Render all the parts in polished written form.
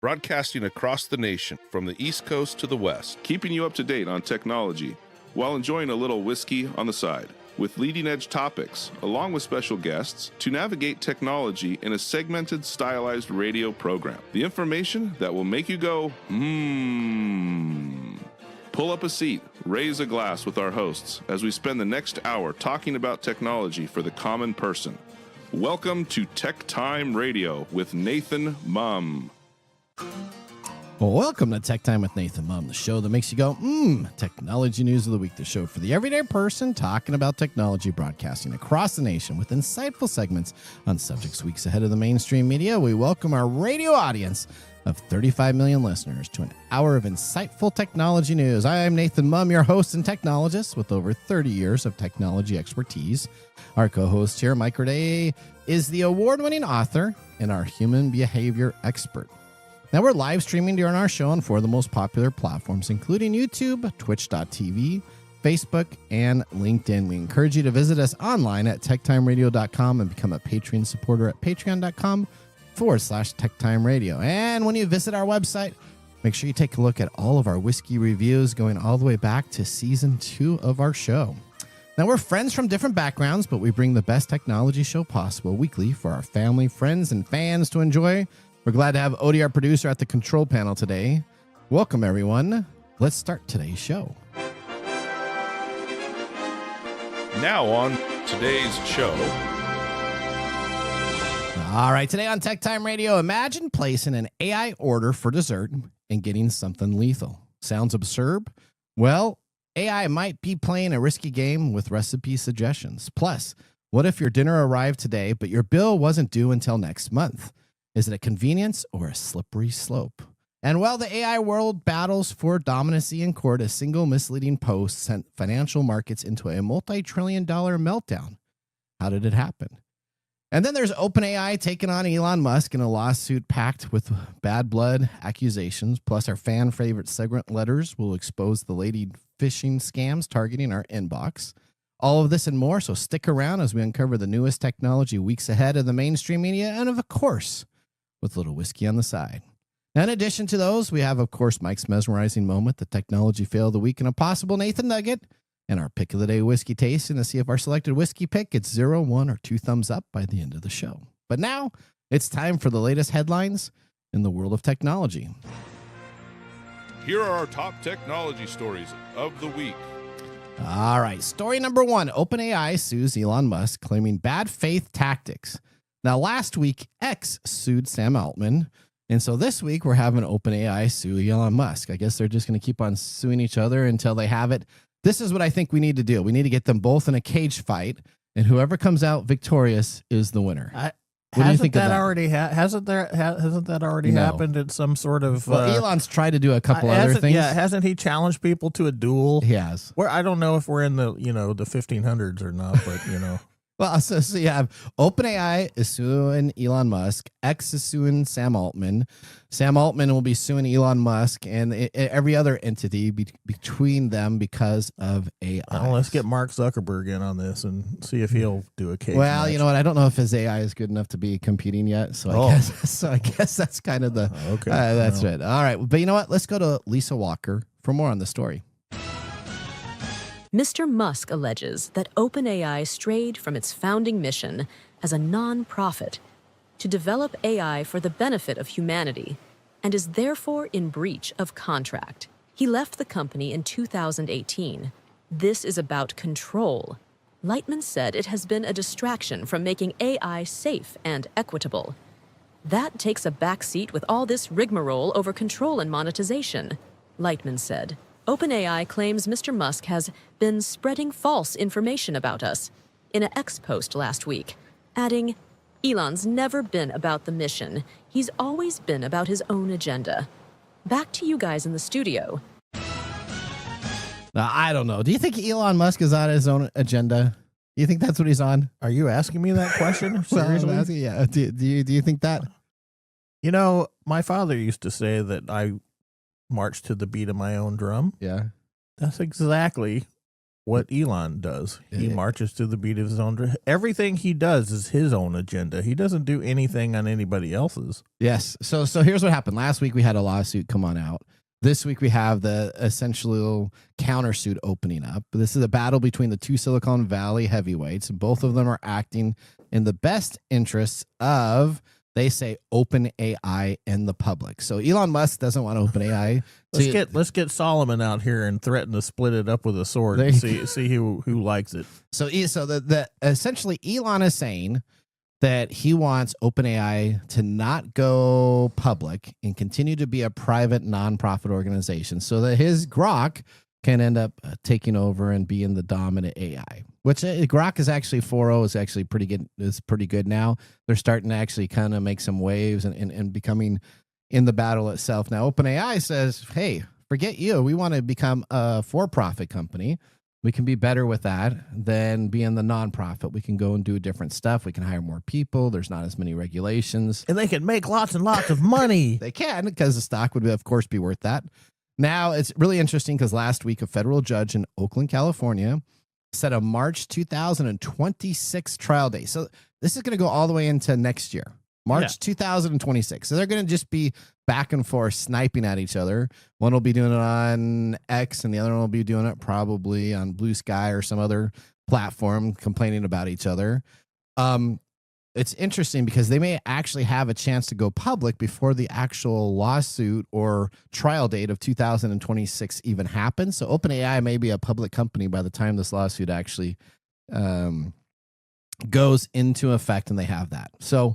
broadcasting across the nation from the East Coast to the West, keeping you up to date on technology while enjoying a little whiskey on the side, with leading-edge topics, along with special guests, to navigate technology in a segmented, stylized radio program. The information that will make you go, Pull up a seat, raise a glass with our hosts as we spend the next hour talking about technology for the common person. Welcome to TechTime Radio with Nathan Mumm. Well, welcome to Tech Time with Nathan Mumm, the show that makes you go, technology news of the week, the show for the everyday person talking about technology, broadcasting across the nation with insightful segments on subjects weeks ahead of the mainstream media. We welcome our radio audience of 35 million listeners to an hour of insightful technology news. I am Nathan Mumm, your host and technologist with over 30 years of technology expertise. Our co-host here, Mike Raday, is the award-winning author and our human behavior expert. Now, we're live streaming during our show on 4 of the most popular platforms, including YouTube, Twitch.tv, Facebook, and LinkedIn. We encourage you to visit us online at techtimeradio.com and become a Patreon supporter at patreon.com/TechTime Radio. And when you visit our website, make sure you take a look at all of our whiskey reviews going all the way back to season 2 of our show. Now, we're friends from different backgrounds, but we bring the best technology show possible weekly for our family, friends, and fans to enjoy. We're glad to have Odie, our producer, at the control panel today. Welcome, everyone. Let's start today's show. Now on today's show. All right, today on Tech Time Radio, imagine placing an AI order for dessert and getting something lethal. Sounds absurd? Well, AI might be playing a risky game with recipe suggestions. Plus, what if your dinner arrived today, but your bill wasn't due until next month? Is it a convenience or a slippery slope? And while the AI world battles for dominancy in court, a single misleading post sent financial markets into a multi-trillion-dollar meltdown. How did it happen? And then there's OpenAI taking on Elon Musk in a lawsuit packed with bad blood accusations. Plus, our fan favorite segment letters will expose the lady phishing scams targeting our inbox. All of this and more, so stick around as we uncover the newest technology weeks ahead of the mainstream media and, of course, with a little whiskey on the side. Now, in addition to those, we have, of course, Mike's mesmerizing moment, the technology fail of the week, and a possible Nathan Nugget, and our pick of the day whiskey tasting to see if our selected whiskey pick gets 0, 1, or 2 thumbs up by the end of the show. But now, it's time for the latest headlines in the world of technology. Here are our top technology stories of the week. All right, story number 1, OpenAI sues Elon Musk, claiming bad faith tactics. Now, last week, X sued Sam Altman, and so this week we're having OpenAI sue Elon Musk. I guess they're just going to keep on suing each other until they have it. This is what I think we need to do. We need to get them both in a cage fight, and whoever comes out victorious is the winner. What do you think of that? Hasn't that already happened at some sort of? Well, Elon's tried to do a couple other things. Yeah, hasn't he challenged people to a duel? He has. Where I don't know if we're in the the 1500s or not, but Well, so you have OpenAI is suing Elon Musk. X is suing Sam Altman. Sam Altman will be suing Elon Musk and every other entity between them because of AI. Well, let's get Mark Zuckerberg in on this and see if he'll do a case. Well, match. you know what? I don't know if his AI is good enough to be competing yet. So I guess that's kind of the okay. That's right. All right, but you know what? Let's go to Lisa Walker for more on the story. Mr. Musk alleges that OpenAI strayed from its founding mission as a non-profit to develop AI for the benefit of humanity and is therefore in breach of contract. He left the company in 2018. This is about control. Lightman said it has been a distraction from making AI safe and equitable. That takes a backseat with all this rigmarole over control and monetization, Lightman said. OpenAI claims Mr. Musk has been spreading false information about us in an X post last week, adding, Elon's never been about the mission. He's always been about his own agenda. Back to you guys in the studio. Now, I don't know. Do you think Elon Musk is on his own agenda? Do you think that's what he's on? Are you asking me that question? Seriously? Yeah. Do you think that? My father used to say that I march to the beat of my own drum. Yeah. That's exactly what Elon does. He Yeah. marches to the beat of his own. Everything he does is his own agenda. He doesn't do anything on anybody else's. Yes. So here's what happened. Last week we had a lawsuit come on out. This week we have the essential countersuit opening up. This is a battle between the two Silicon Valley heavyweights, and both of them are acting in the best interests of, they say, open AI and the public. So Elon Musk doesn't want open AI. Let's get Solomon out here and threaten to split it up with a sword There and you see who likes it. So the essentially Elon is saying that he wants OpenAI to not go public and continue to be a private nonprofit organization, so that his Grok can end up taking over and being the dominant AI. Which Grok is actually 4.0 is actually pretty good. Is pretty good now. They're starting to actually kind of make some waves and becoming in the battle itself. Now OpenAI says, "Hey, forget you. We want to become a for-profit company. We can be better with that than being the nonprofit. We can go and do different stuff. We can hire more people. There's not as many regulations. And they can make lots and lots of money." They can, because the stock would, of course, be worth that. Now, it's really interesting because last week a federal judge in Oakland, California, set a March 2026 trial date. So this is going to go all the way into next year, March 2026. So they're going to just be back and forth sniping at each other. One will be doing it on X and the other one will be doing it probably on Blue Sky or some other platform, complaining about each other. It's interesting because they may actually have a chance to go public before the actual lawsuit or trial date of 2026 even happens. So OpenAI may be a public company by the time this lawsuit actually goes into effect, and they have that. So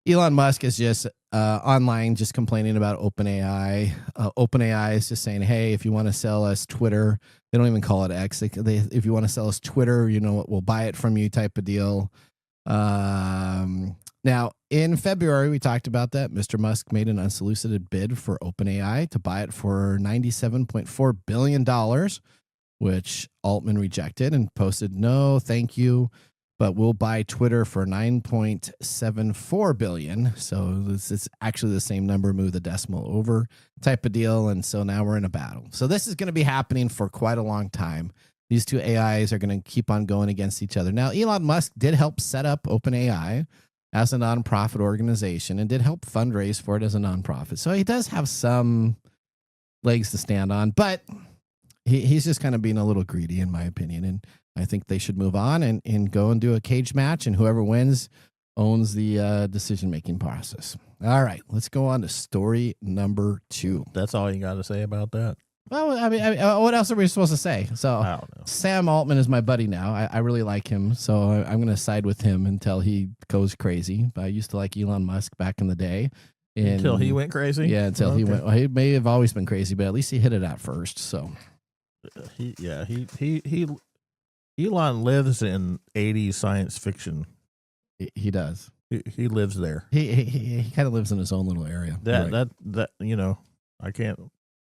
Elon Musk is just online just complaining about OpenAI. OpenAI is just saying, hey, if you want to sell us Twitter, they don't even call it X. If you want to sell us Twitter, you know what, we'll buy it from you type of deal. Now, in February, we talked about that. Mr. Musk made an unsolicited bid for OpenAI to buy it for $97.4 billion, which Altman rejected and posted, no, thank you. But we'll buy Twitter for $9.74 billion. So this is actually the same number, move the decimal over type of deal. And so now we're in a battle. So this is going to be happening for quite a long time. These two AIs are going to keep on going against each other. Now, Elon Musk did help set up OpenAI as a nonprofit organization and did help fundraise for it as a nonprofit. So he does have some legs to stand on, but he's just kind of being a little greedy, in my opinion. And I think they should move on and go and do a cage match, and whoever wins owns the decision-making process. All right, let's go on to story number 2. That's all you got to say about that? Well, I mean, what else are we supposed to say? So I don't know. Sam Altman is my buddy now. I really like him, so I'm going to side with him until he goes crazy. But I used to like Elon Musk back in the day. Until he went crazy? Yeah, until he went. Well, he may have always been crazy, but at least he hit it at first. So Elon lives in 80s science fiction. He does. He lives there. He kind of lives in his own little area. That you know, I can't.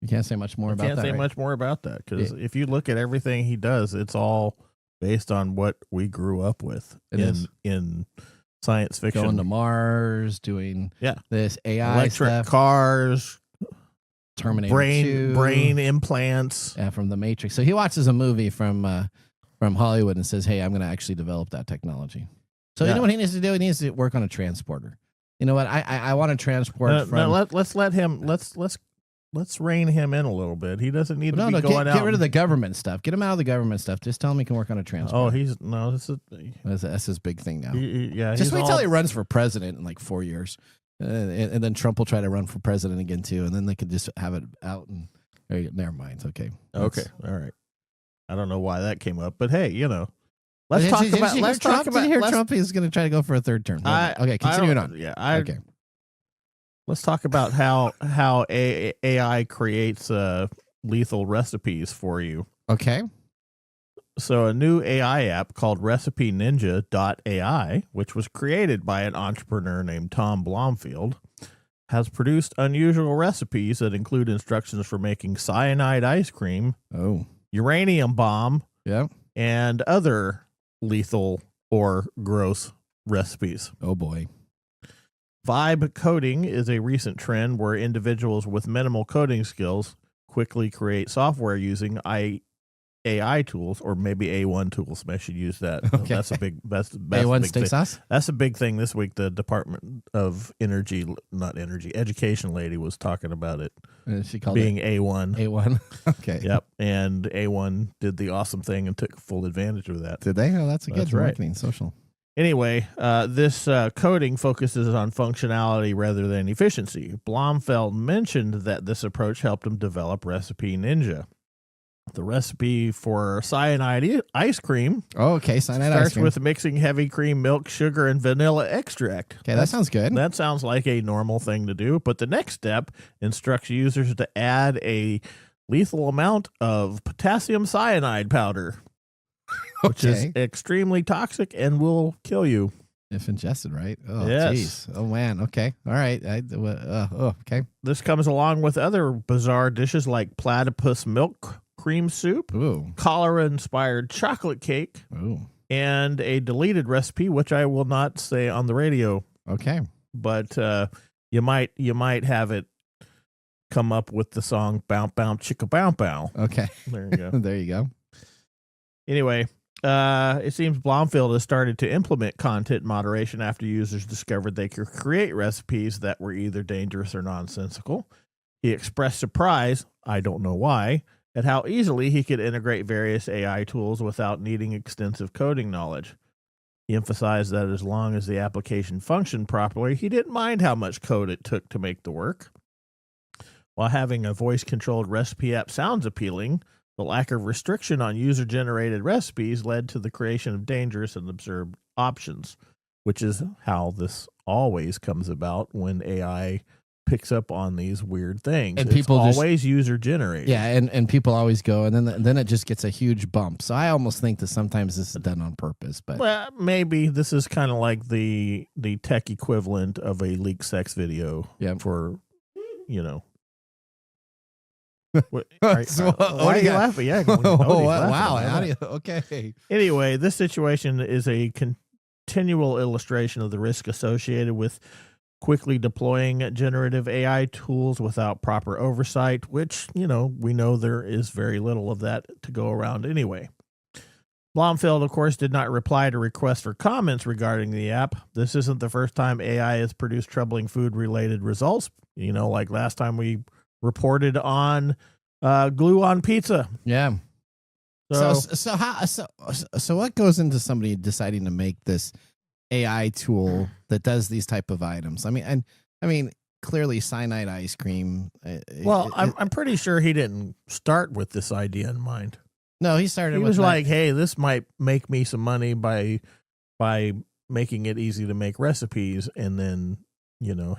You can't say much more about that. Can't say right? much more about that because if you look at everything he does, it's all based on what we grew up with in science fiction. Going to Mars, doing this AI electric stuff, cars, Terminator brain implants. Yeah, from the Matrix. So he watches a movie from Hollywood and says, "Hey, I'm going to actually develop that technology." So you know what he needs to do? He needs to work on a transporter. You know what? I want to transport from. Let's let him. Let's rein him in a little bit. He doesn't need to be going out. Get rid of the government stuff. Get him out of the government stuff. Just tell him he can work on a transporter. That's his big thing now. Just wait till he runs for president in like 4 years, and then Trump will try to run for president again too, and then they could just have it out. And never mind. Okay. All right. I don't know why that came up, but hey, you know, let's talk about. Trump is going to try to go for a third term. Okay, continuing on. Yeah. Okay. Let's talk about how AI creates lethal recipes for you. Okay. So a new AI app called RecipeNinja.ai, which was created by an entrepreneur named Tom Blomfield, has produced unusual recipes that include instructions for making cyanide ice cream, uranium bomb, and other lethal or gross recipes. Oh boy. Vibe coding is a recent trend where individuals with minimal coding skills quickly create software using AI tools, or maybe A1 tools. I should use that. Okay. That's a big A1 big steak thing. sauce? That's a big thing this week. The Department of Education lady was talking about it She called being it A1. A1. Okay. Yep. And A1 did the awesome thing and took full advantage of that. Did they? Oh, that's a good That's right. marketing social. Anyway, this coding focuses on functionality rather than efficiency. Blomfeld mentioned that this approach helped him develop Recipe Ninja. The recipe for cyanide ice cream Oh, okay. Cyanide ice starts cream. with mixing heavy cream, milk, sugar, and vanilla extract. Okay, that sounds good. That sounds like a normal thing to do, but the next step instructs users to add a lethal amount of potassium cyanide powder, which is extremely toxic and will kill you. If ingested, right? Oh, Yes. geez. Oh, man. Okay. All right. Okay. This comes along with other bizarre dishes like platypus milk cream soup, Ooh. cholera-inspired chocolate cake, Ooh. and a deleted recipe, which I will not say on the radio. Okay. But you might have it come up with the song "Bow Bow Chicka Bow Bow." Okay. There you go. There you go. Anyway, it seems Blomfield has started to implement content moderation after users discovered they could create recipes that were either dangerous or nonsensical. He expressed surprise, I don't know why, at how easily he could integrate various AI tools without needing extensive coding knowledge. He emphasized that as long as the application functioned properly, he didn't mind how much code it took to make the work. While having a voice-controlled recipe app sounds appealing, the lack of restriction on user-generated recipes led to the creation of dangerous and absurd options, which is how this always comes about when AI picks up on these weird things. And it's people always user-generated. Yeah, and people always go, and then it just gets a huge bump. So I almost think that sometimes this is done on purpose. But Well, maybe this is kind of like the tech equivalent of a leaked sex video for, What, So, why are you laughing? Yeah. Wow. How do you, okay. Anyway, this situation is a continual illustration of the risk associated with quickly deploying generative AI tools without proper oversight, which, we know there is very little of that to go around anyway. Blomfield, of course, did not reply to requests for comments regarding the app. This isn't the first time AI has produced troubling food-related results. Like last time we reported on glue on pizza. Yeah. So what goes into somebody deciding to make this AI tool that does these type of items? I mean, clearly cyanide ice cream. I'm pretty sure he didn't start with this idea in mind. No, he started. He was like, "Hey, this might make me some money by making it easy to make recipes," and then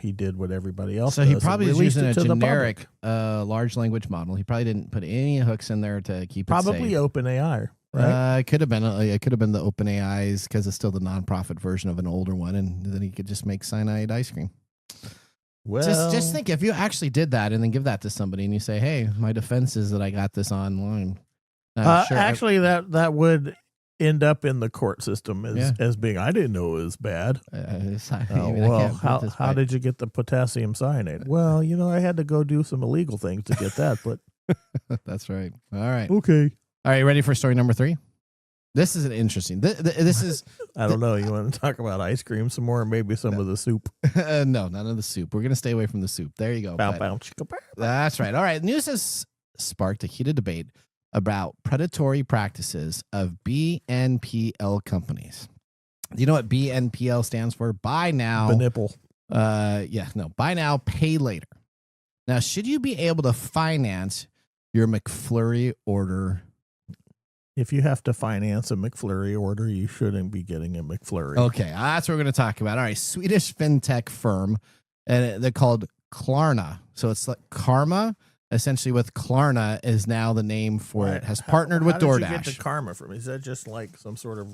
he did what everybody else. So does he probably was using a to generic large language model. He probably didn't put any hooks in there to keep it safe. Probably OpenAI, right? It could have been the OpenAI's, because it's still the nonprofit version of an older one, and then he could just make cyanide ice cream. Well, just think, if you actually did that and then give that to somebody and you say, "Hey, my defense is that I got this online." Sure. Actually, that would end up in the court system as being, I didn't know it was bad. How did you get the potassium cyanide? Well, I had to go do some illegal things to get that, but that's right. All right. Okay. All right. Ready for story number 3? This is an interesting. This is. I don't know. You want to talk about ice cream some more, or maybe some of the soup? No, none of the soup. We're gonna stay away from the soup. There you go. That's right. All right. News has sparked a heated debate about predatory practices of BNPL companies. Do you know what BNPL stands for? Buy now. The nipple. Buy now, pay later. Now, should you be able to finance your McFlurry order? If you have to finance a McFlurry order, you shouldn't be getting a McFlurry. Okay, that's what we're going to talk about. All right, Swedish fintech firm, and they're called Klarna. So it's like Karma. Essentially, with Klarna is now the name for it. Has partnered with DoorDash. How did you get the Karma from? Is that just like some sort of?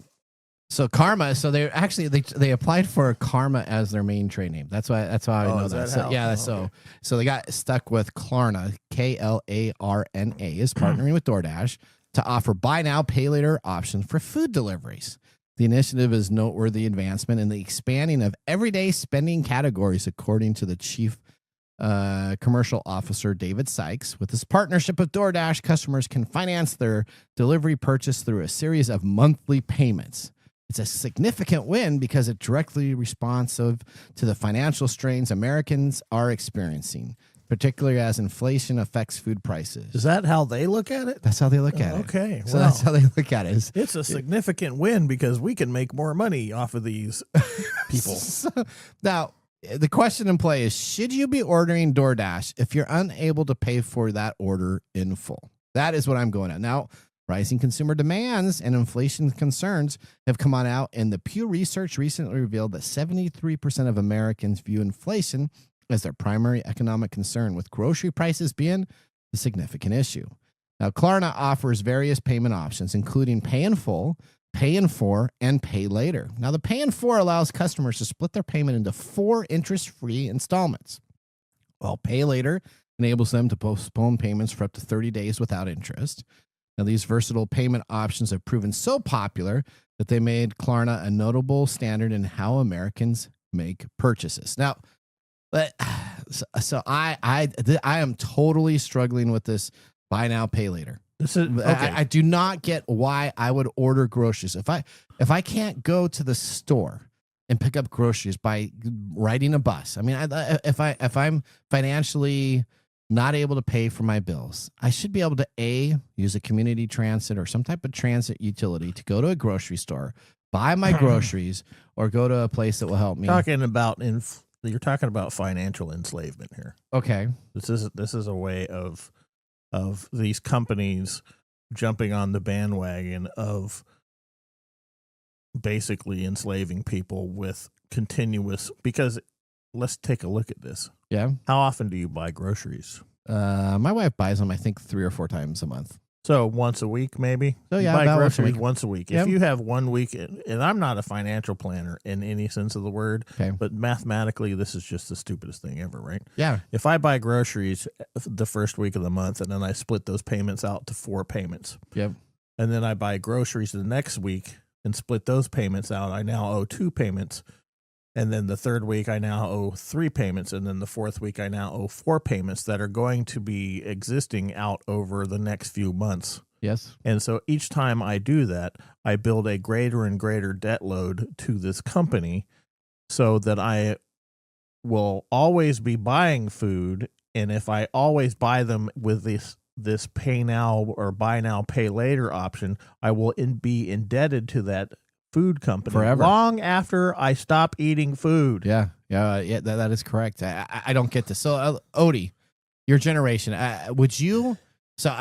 So Karma. So they actually they applied for Karma as their main trade name. That's why I know that. So they got stuck with Klarna. Klarna is partnering with DoorDash to offer buy now, pay later options for food deliveries. The initiative is noteworthy advancement in the expanding of everyday spending categories, according to the chief Commercial Officer David Sykes. With this partnership with DoorDash, customers can finance their delivery purchase through a series of monthly payments. It's a significant win because it's directly responsive to the financial strains Americans are experiencing, particularly as inflation affects food prices. Is that how they look at it? That's how they look at it. Okay. So that's how they look at it. It's a significant win because we can make more money off of these people. Now, the question in play is, should you be ordering DoorDash if you're unable to pay for that order in full? That is what I'm going at. Now, rising consumer demands and inflation concerns have come on out, and the Pew Research recently revealed that 73% of Americans view inflation as their primary economic concern, with grocery prices being the significant issue. Now, Klarna offers various payment options, including pay in full, pay in 4, and pay later. Now, the pay in 4 allows customers to split their payment into 4 interest-free installments, while pay later enables them to postpone payments for up to 30 days without interest. Now, these versatile payment options have proven so popular that they made Klarna a notable standard in how Americans make purchases. Now, so I am totally struggling with this buy now, pay later. This is okay. I do not get why I would order groceries if I can't go to the store and pick up groceries by riding a bus. I mean, if I'm financially not able to pay for my bills, I should be able to use a community transit or some type of transit utility to go to a grocery store, buy my groceries, or go to a place that will help me. You're talking about financial enslavement here. Okay. This is a way of these companies jumping on the bandwagon of basically enslaving people with continuous, because let's take a look at this. Yeah. How often do you buy groceries? My wife buys them, I think, 3 or 4 times a month. So once a week, maybe? So yeah, you buy about groceries once a week. Yep. If you have 1 week, and I'm not a financial planner in any sense of the word, okay, but mathematically, this is just the stupidest thing ever, right? Yeah. If I buy groceries the first week of the month and then I split those payments out to 4 payments, yep, and then I buy groceries the next week and split those payments out, I now owe 2 payments. And then the third week, I now owe 3 payments. And then the fourth week, I now owe 4 payments that are going to be existing out over the next few months. Yes. And so each time I do that, I build a greater and greater debt load to this company so that I will always be buying food. And if I always buy them with this pay now or buy now, pay later option, I will be indebted to that food company forever, long after I stop eating food. Yeah. That is correct. I don't get this. So, Odie, your generation, would you? So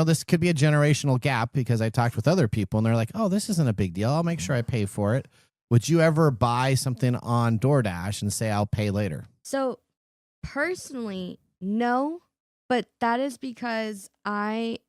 this could be a generational gap because I talked with other people and they're like, "Oh, this isn't a big deal. I'll make sure I pay for it." Would you ever buy something on DoorDash and say, "I'll pay later"? So, personally, no, but that is because I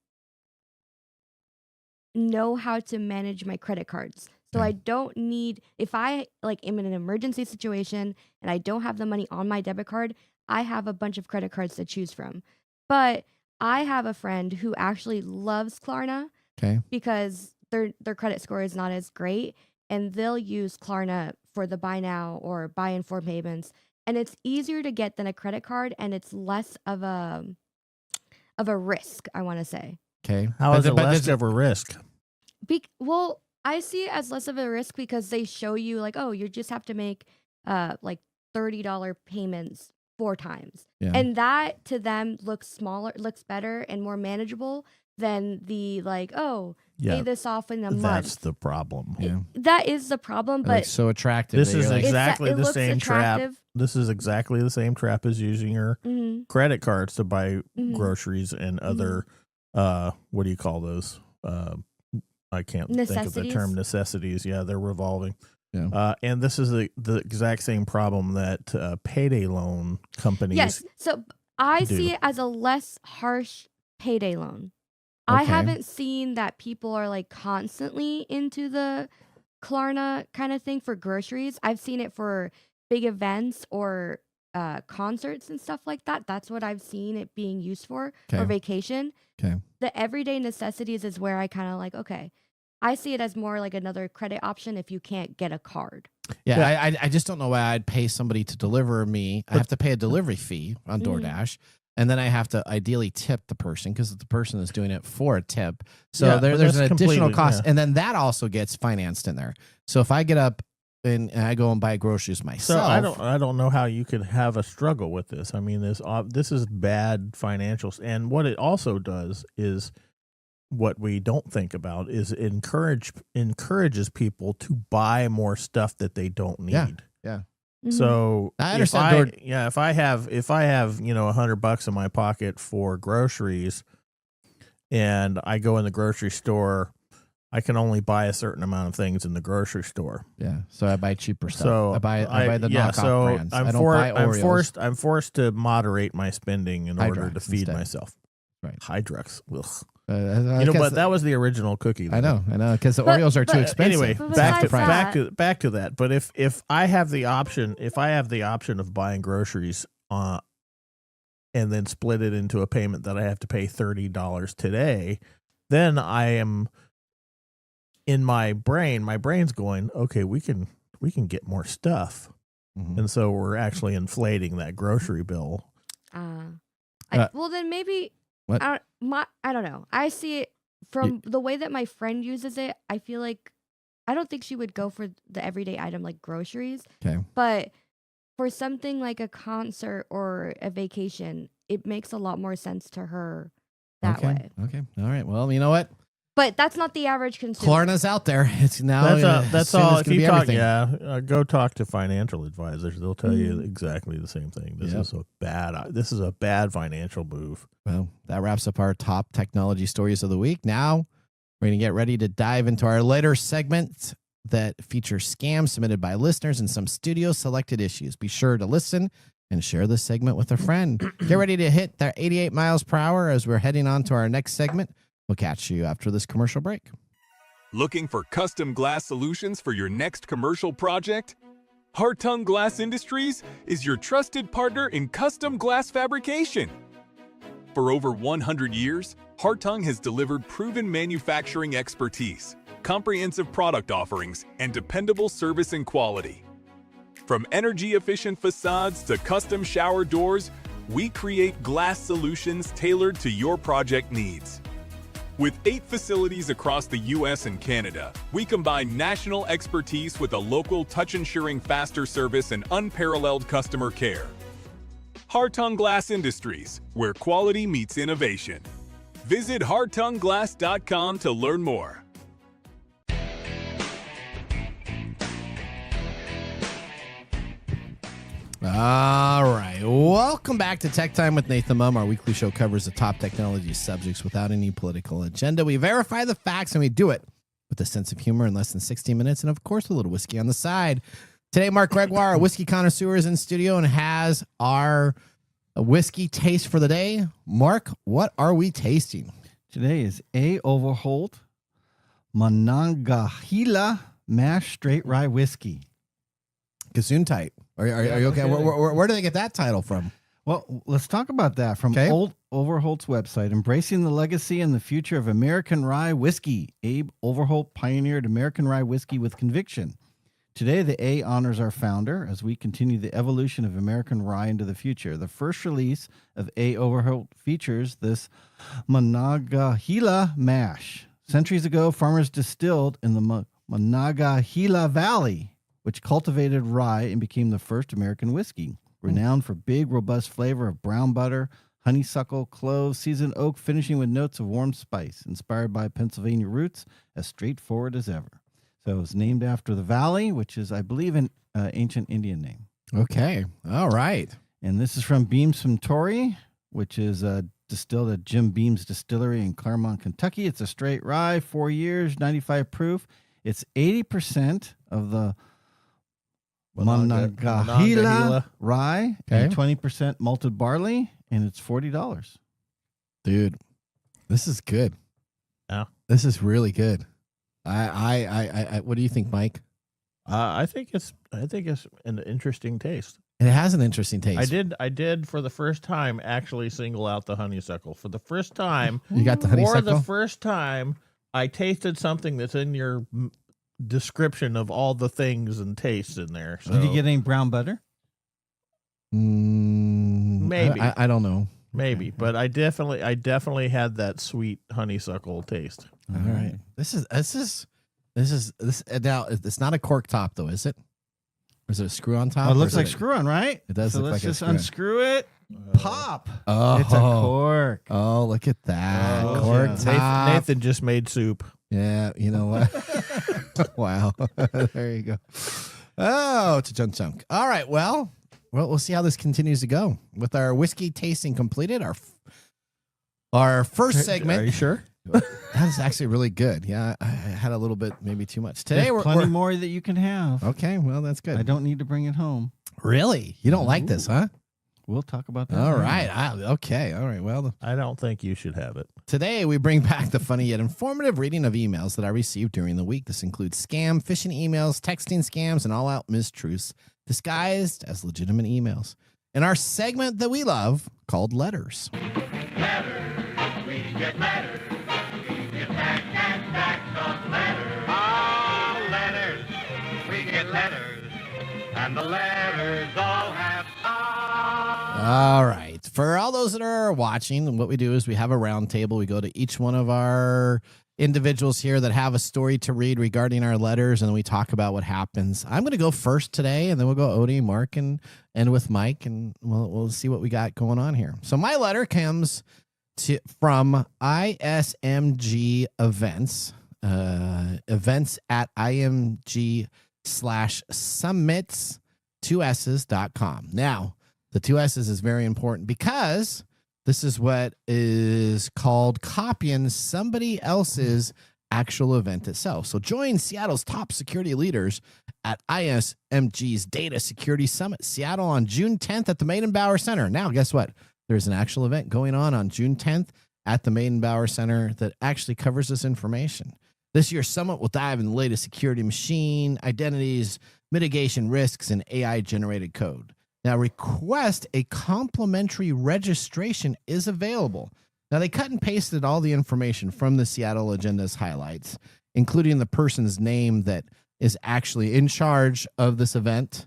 know how to manage my credit cards. So I don't need, if I am in an emergency situation and I don't have the money on my debit card, I have a bunch of credit cards to choose from. But I have a friend who actually loves Klarna, okay, because their credit score is not as great, and they'll use Klarna for the buy now or buy in 4 payments, and it's easier to get than a credit card, and it's less of a risk, I want to say. Okay, how is it less of a risk? Well, I see it as less of a risk because they show you you just have to make $30 payments 4 times. Yeah. And that to them looks better and more manageable than the pay this off in a month. That's the problem. Yeah. That is the problem, but it's so attractive. This is exactly the same trap. attractive. This is exactly the same trap as using your credit cards to buy groceries and other what do you call those? I can't think of the term necessities. Yeah, they're revolving. Yeah. And this is the exact same problem that payday loan companies. Yes. So I see it as a less harsh payday loan. I haven't seen that people are constantly into the Klarna kind of thing for groceries. I've seen it for big events or concerts and stuff like that. That's what I've seen it being used for, or vacation. Okay. The everyday necessities is where I kind of okay. I see it as more like another credit option if you can't get a card. Yeah, I just don't know why I'd pay somebody to deliver me. I have to pay a delivery fee on DoorDash, and then I have to ideally tip the person because the person is doing it for a tip. So there's an additional cost, and then that also gets financed in there. So if I get up and I go and buy groceries myself, so I don't know how you could have a struggle with this. I mean, this is bad financials, and what it also does is, what we don't think about is encourages people to buy more stuff that they don't need. Yeah. So I understand. if I have $100 in my pocket for groceries, and I go in the grocery store, I can only buy a certain amount of things in the grocery store. Yeah. So I buy cheaper stuff. So I buy the knockoff brands. I don't buy Oreos. I'm forced to moderate my spending in order to feed myself. Right. Hydrox. Ugh. But that was the option cookie. I know, because the Oreos are too expensive. Anyway, back to that. But if I have the option, of buying groceries, and then split it into a payment that I have to pay $30 today, then I am in my brain's going, okay, we can get more stuff, and so we're actually inflating that grocery bill. Well, then maybe. What? I don't know. I see it from the way that my friend uses it. I feel like I don't think she would go for the everyday item like groceries. Okay. But for something like a concert or a vacation, it makes a lot more sense to her that way. Okay. All right. Well, you know what? But that's not the average consumer. Klarna's out there. It's now. That's all. If you talk, go talk to financial advisors. They'll tell you exactly the same thing. This is a bad financial move. Well, that wraps up our top technology stories of the week. Now we're going to get ready to dive into our later segment that features scams submitted by listeners and some studio selected issues. Be sure to listen and share this segment with a friend. Get ready to hit that 88 miles per hour as we're heading on to our next segment. We'll catch you after this commercial break. Looking for custom glass solutions for your next commercial project? Hartung Glass Industries is your trusted partner in custom glass fabrication. For over 100 years, Hartung has delivered proven manufacturing expertise, comprehensive product offerings, and dependable service and quality. From energy-efficient facades to custom shower doors, we create glass solutions tailored to your project needs. With 8 facilities across the U.S. and Canada, we combine national expertise with a local touch-ensuring faster service and unparalleled customer care. Hartung Glass Industries, where quality meets innovation. Visit hartungglass.com to learn more. All right. Welcome back to Tech Time with Nathan Mumm. Our weekly show covers the top technology subjects without any political agenda. We verify the facts, and we do it with a sense of humor in less than 60 minutes, and, of course, a little whiskey on the side. Today, Mark Gregoire, our whiskey connoisseur, is in studio and has our whiskey taste for the day. Mark, what are we tasting? Today is A. Overholt Monongahela Mash Straight Rye Whiskey. Gesundheit. Are you okay? Where do they get that title from? Well, let's talk about that. From Old Overholt's website, Embracing the Legacy and the Future of American Rye Whiskey. Abe Overholt pioneered American rye whiskey with conviction. Today, the A honors our founder as we continue the evolution of American rye into the future. The first release of A. Overholt features this Monongahela mash. Centuries ago, farmers distilled in the Monongahela Valley, which cultivated rye and became the first American whiskey. Renowned for big, robust flavor of brown butter, honeysuckle, cloves, seasoned oak, finishing with notes of warm spice, inspired by Pennsylvania roots, as straightforward as ever. So it was named after the valley, which is, I believe, an ancient Indian name. Okay. All right. And this is from Beam Suntory, which is distilled at Jim Beam's Distillery in Claremont, Kentucky. It's a straight rye, 4 years, 95 proof. It's 80% of the Monongahela rye and 20% malted barley, and it's $40. Dude, this is good. Yeah. This is really good. I what do you think, Mike? I think it's an interesting taste. It has an interesting taste. I did for the first time actually single out the honeysuckle. For the first time, you got the honeysuckle. For the first time, I tasted something that's in your description of all the things and tastes in there. So. Did you get any brown butter? Maybe. I don't know. Maybe, Okay. but I definitely had that sweet honeysuckle taste. All right. This now it's not a cork top though, is it? Or is it a screw on top? Oh, it looks like screw on, right? It does so look let's like just a screw-on. unscrew it. Pop. Oh, It's a cork. Oh, look at that. Oh, cork yeah. top. Nathan just made soup. Yeah, you know what? Wow. There you go. Oh, it's a chunk. All right. Well, we'll see how this continues to go. With our whiskey tasting completed, our first segment. Are you sure? That is actually really good. Yeah, I had a little bit, maybe too much. Today There's we're plenty more that you can have. Okay, well, that's good. I don't need to bring it home. Really? You don't like this, huh? We'll talk about that. All later. right. Okay. All right. Well, I don't think you should have it. today we bring back the funny yet informative reading of emails that I received during the week. This includes scam, phishing emails, texting scams, and all-out mistruths disguised as legitimate emails. In our segment that we love called Letters. Letters, we get letters. We get back and back of letters. Ah, letters, we get letters. And the letters all have All right. For all those that are watching, what we do is we have a round table. We go to each one of our individuals here that have a story to read regarding our letters, and we talk about what happens. I'm going to go first today, and then we'll go Odie, Mark, and with Mike, and we'll see what we got going on here. So my letter comes from ISMG events, events at IMG/summits, 2S's.com. Now, the 2S's is very important because this is what is called copying somebody else's actual event itself. So join Seattle's top security leaders at ISMG's Data Security Summit, Seattle, on June 10th at the Maidenbauer Center. Now, guess what? There's an actual event going on June 10th at the Maidenbauer Center that actually covers this information. This year's summit will dive in the latest security, machine identities, mitigation risks, and AI-generated code. Now, request a complimentary registration is available. Now, they cut and pasted all the information from the Seattle Agenda's highlights, including the person's name that is actually in charge of this event.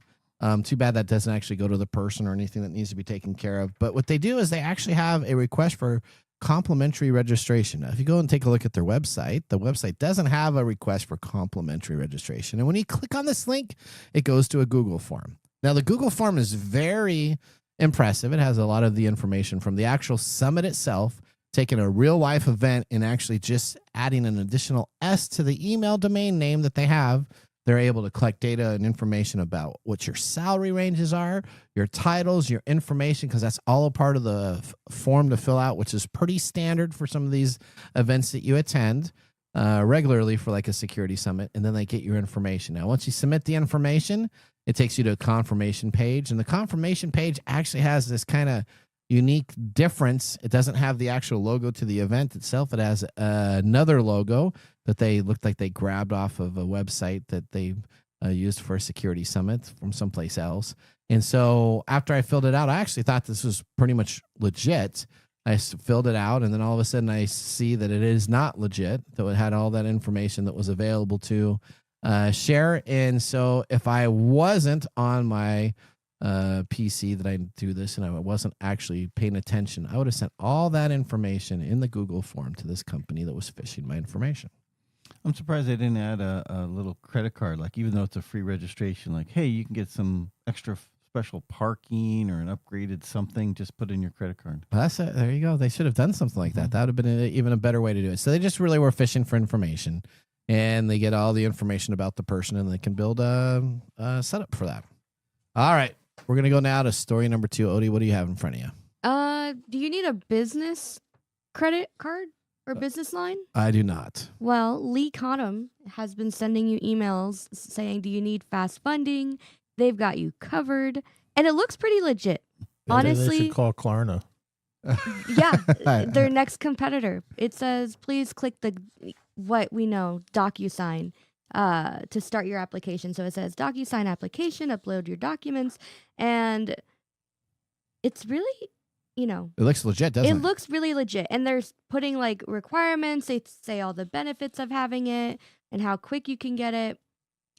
Too bad that doesn't actually go to the person or anything that needs to be taken care of. But what they do is they actually have a request for complimentary registration. Now, if you go and take a look at their website, the website doesn't have a request for complimentary registration. And when you click on this link, it goes to a Google form. Now, the Google form is very impressive. It has a lot of the information from the actual summit itself, taking a real-life event and actually just adding an additional S to the email domain name that they have. They're able to collect data and information about what your salary ranges are, your titles, your information, because that's all a part of the form to fill out, which is pretty standard for some of these events that you attend regularly for like a security summit. And then they get your information. Now, once you submit the information, it takes you to a confirmation page. And the confirmation page actually has this kind of unique difference. It doesn't have the actual logo to the event itself. It has another logo that they looked like they grabbed off of a website that they used for a security summit from someplace else. And so after I filled it out, I actually thought this was pretty much legit. I filled it out, and then all of a sudden I see that it is not legit, that it had all that information that was available to share. And so if I wasn't on my PC that I do this and I wasn't actually paying attention, I would have sent all that information in the Google form to this company that was phishing my information. I'm surprised they didn't add a little credit card, like even though it's a free registration, like, hey, you can get some extra special parking or an upgraded something, just put in your credit card. That's it. There you go. They should have done something like that. That would have been even a better way to do it. So they just really were fishing for information, and they get all the information about the person, and they can build a setup for that. All right. We're going to go now to story number 2. Odie, what do you have in front of you? Do you need a business credit card or business line? I do not. Well, Lee Cottom has been sending you emails saying, do you need fast funding? They've got you covered. And it looks pretty legit. Honestly, they should call Klarna. Yeah, their next competitor. It says, please click the, what we know, DocuSign to start your application. So it says DocuSign application, upload your documents. And it's really, it looks legit, doesn't it? It looks really legit. And they're putting like requirements. They say all the benefits of having it and how quick you can get it.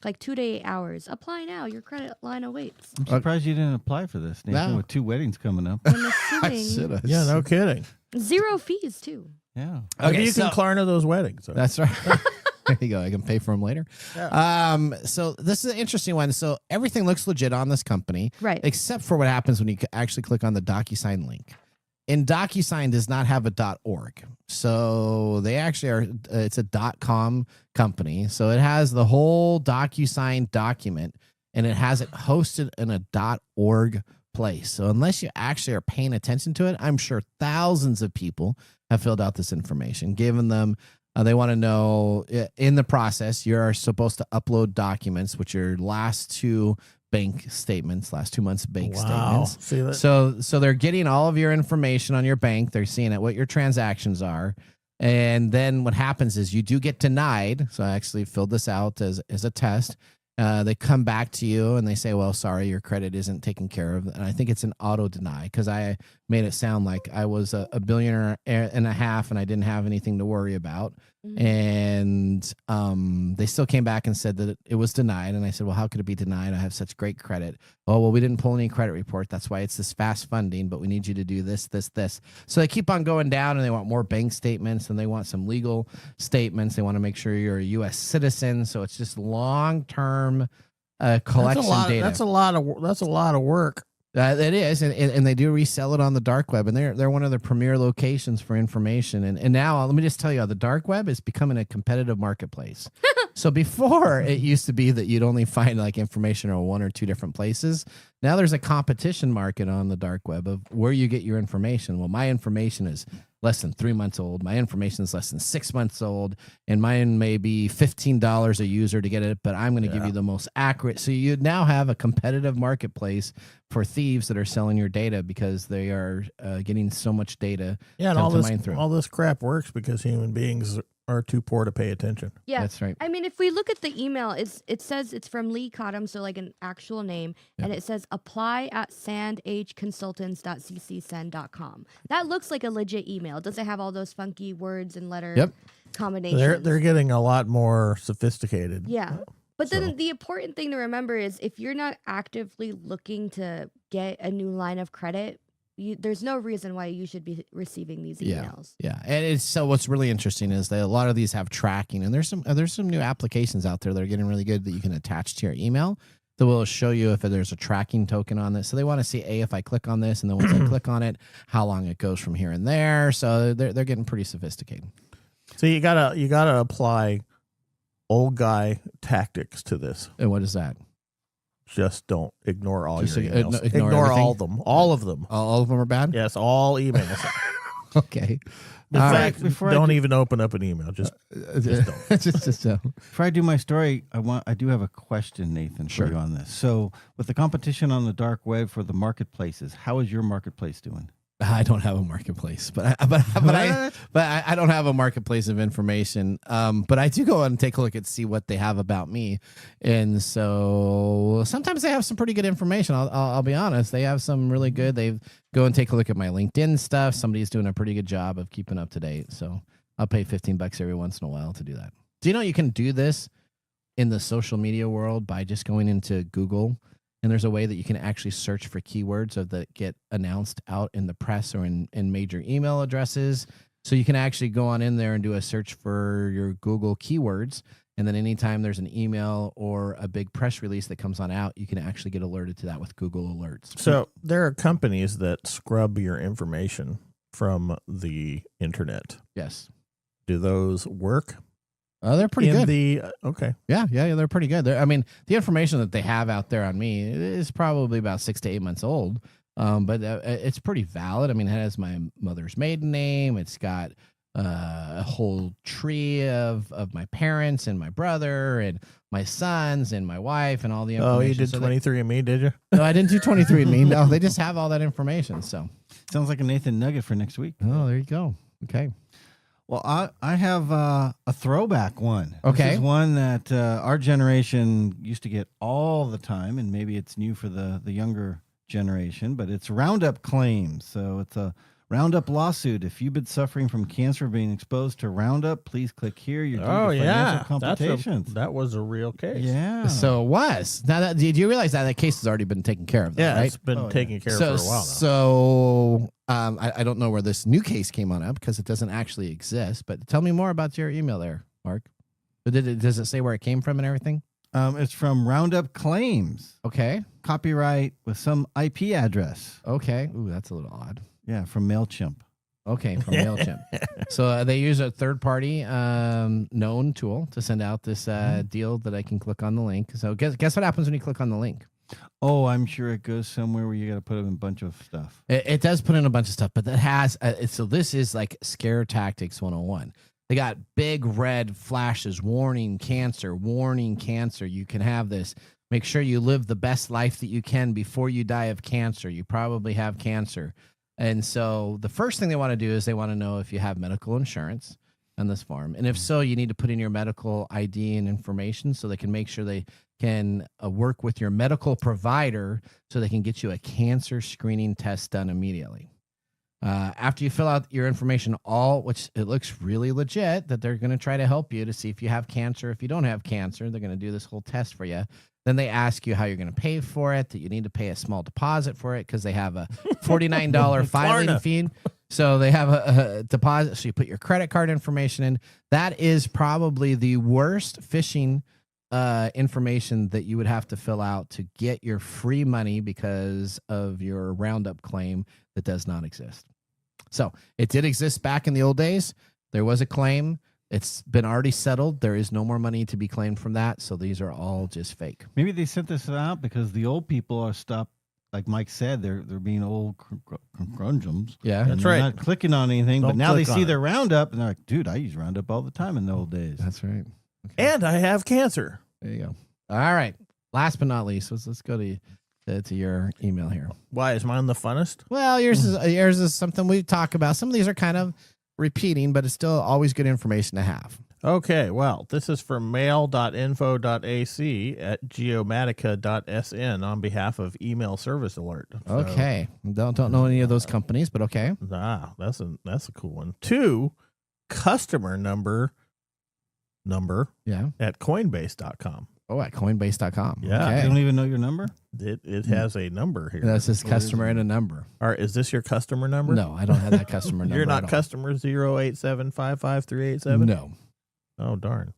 Like 2 to 8 hours. Apply now. Your credit line awaits. I'm surprised you didn't apply for this, Nathan, with 2 weddings coming up. I'm assuming Yeah, no kidding. 0 fees too. Yeah. Okay, you can Klarna those weddings. So. That's right. There you go. I can pay for them later. Yeah. So this is an interesting one. So everything looks legit on this company, Right? except for what happens when you actually click on the DocuSign link. And DocuSign does not have a .org. So they actually are, it's a .com company. So it has the whole DocuSign document and it has it hosted in a .org place. So unless you actually are paying attention to it, I'm sure thousands of people have filled out this information, given them, they want to know in the process, you're supposed to upload documents, which are last 2 bank statements, last 2 months bank statements. See that? So they're getting all of your information on your bank. They're seeing what your transactions are. And then what happens is you do get denied. So I actually filled this out as a test. They come back to you and they say, well, sorry, your credit isn't taken care of. And I think it's an auto deny because I made it sound like I was a billionaire and a half and I didn't have anything to worry about. Mm-hmm. And they still came back and said that it was denied. And I said, well, how could it be denied? I have such great credit. Oh, well, we didn't pull any credit report. That's why it's this fast funding, but we need you to do this, this, this. So they keep on going down and they want more bank statements and they want some legal statements. They want to make sure you're a U.S. citizen. So it's just long-term collection data. That's a lot of work. It is, and they do resell it on the dark web, and they're one of the premier locations for information. And now, let me just tell you, the dark web is becoming a competitive marketplace. So before, it used to be that you'd only find like information on 1 or 2 different places. Now there's a competition market on the dark web of where you get your information. Well, my information is less than 3 months old. My information is less than 6 months old, and mine may be $15 a user to get it, but I'm going to give you the most accurate. So you now have a competitive marketplace for thieves that are selling your data because they are getting so much data. Yeah, and all this crap works because human beings are too poor to pay attention. Yeah, that's right. I mean, if we look at the email, it says it's from Lee Cottam, so like an actual name, and it says apply at sandhconsultants.ccsend.com. That looks like a legit email. It doesn't have all those funky words and letter combinations. They're getting a lot more sophisticated. Yeah. But then the important thing to remember is if you're not actively looking to get a new line of credit, there's no reason why you should be receiving these emails. Yeah. And it's so what's really interesting is that a lot of these have tracking, and there's some new applications out there that are getting really good that you can attach to your email that will show you if there's a tracking token on this. So they want to see if I click on this, and then once I click on it, how long it goes from here and there. So they're getting pretty sophisticated. So you gotta apply old guy tactics to this. And what is that? Just don't ignore all your emails. Ignore all of them. All of them. All of them are bad? Yes, all emails. Okay. In fact, don't even open up an email. Just don't. just Before I do my story, I do have a question, Nathan, for you on this. So with the competition on the dark web for the marketplaces, how is your marketplace doing? I don't have a marketplace, but I don't have a marketplace of information. But I do go and take a look see what they have about me, and so sometimes they have some pretty good information. I'll be honest, they have some really good. They go and take a look at my LinkedIn stuff. Somebody's doing a pretty good job of keeping up to date. So I'll pay $15 every once in a while to do that. Do you know you can do this in the social media world by just going into Google? And there's a way that you can actually search for keywords that get announced out in the press or in major email addresses. So you can actually go on in there and do a search for your Google keywords. And then anytime there's an email or a big press release that comes on out, you can actually get alerted to that with Google Alerts. So there are companies that scrub your information from the internet. Yes. Do those work? They're pretty good. Okay. Yeah, they're pretty good. I mean, the information that they have out there on me is probably about 6 to 8 months old, but it's pretty valid. I mean, it has my mother's maiden name. It's got a whole tree of my parents and my brother and my sons and my wife and all the information. Oh, you did 23andMe, did you? No, I didn't do 23andMe. No, they just have all that information. So sounds like a Nathan nugget for next week. Oh, there you go. Okay. Well, I have a throwback one. Okay. This is one that our generation used to get all the time, and maybe it's new for the younger generation, but it's Roundup claims. So it's a Roundup lawsuit. If you've been suffering from cancer or being exposed to Roundup, please click here. You're due to financial complications. That was a real case. Yeah. So it was. Now, did you realize that case has already been taken care of? Though, Yeah, right? it's been taken care of for a while now. So I don't know where this new case came on up because it doesn't actually exist. But tell me more about your email there, Mark. Does it say where it came from and everything? It's from Roundup Claims. Okay. Copyright with some IP address. Okay. Ooh, that's a little odd. Yeah, from MailChimp. Okay, from MailChimp. So they use a third-party known tool to send out this deal that I can click on the link. So guess what happens when you click on the link? Oh, I'm sure it goes somewhere where you got to put in a bunch of stuff. It does put in a bunch of stuff, but that has so this is like scare tactics 101. They got big red flashes, warning cancer, warning cancer. You can have this. Make sure you live the best life that you can before you die of cancer. You probably have cancer. And so the first thing they want to do is they want to know if you have medical insurance on this form. And if so, you need to put in your medical ID and information so they can make sure they can work with your medical provider so they can get you a cancer screening test done immediately. After you fill out your information, which it looks really legit that they're going to try to help you to see if you have cancer. If you don't have cancer, they're going to do this whole test for you. Then they ask you how you're going to pay for it, that you need to pay a small deposit for it because they have a $49 filing fee. So they have a deposit. So you put your credit card information in. That is probably the worst phishing information that you would have to fill out to get your free money because of your Roundup claim that does not exist. So it did exist back in the old days. There was a claim. It's been already settled. There is no more money to be claimed from that. So these are all just fake. Maybe they sent this out because the old people are stopped. Like Mike said, they're being old grungeums. Yeah, and that's they're right. Not clicking on anything, Don't but now they click see on their Roundup and they're like, "Dude, I use Roundup all the time in the old days." That's right. Okay. And I have cancer. There you go. All right. Last but not least, let's go to your email here. Why is mine the funnest? Well, yours is something we talk about. Some of these are kind of repeating, but it's still always good information to have. Okay, well, this is from mail.info.ac at geomatica.sn on behalf of Email Service Alert. So, Okay. Don't know any of those companies, but okay. That's a cool one. 2, customer number Yeah. at Coinbase.com. Oh, at Coinbase.com. Yeah. You Okay. don't even know your number? It has a number here. That's his customer and a number. All right, is this your customer number? No, I don't have that customer number. You're at not all. customer 087553887? No. Oh, darn.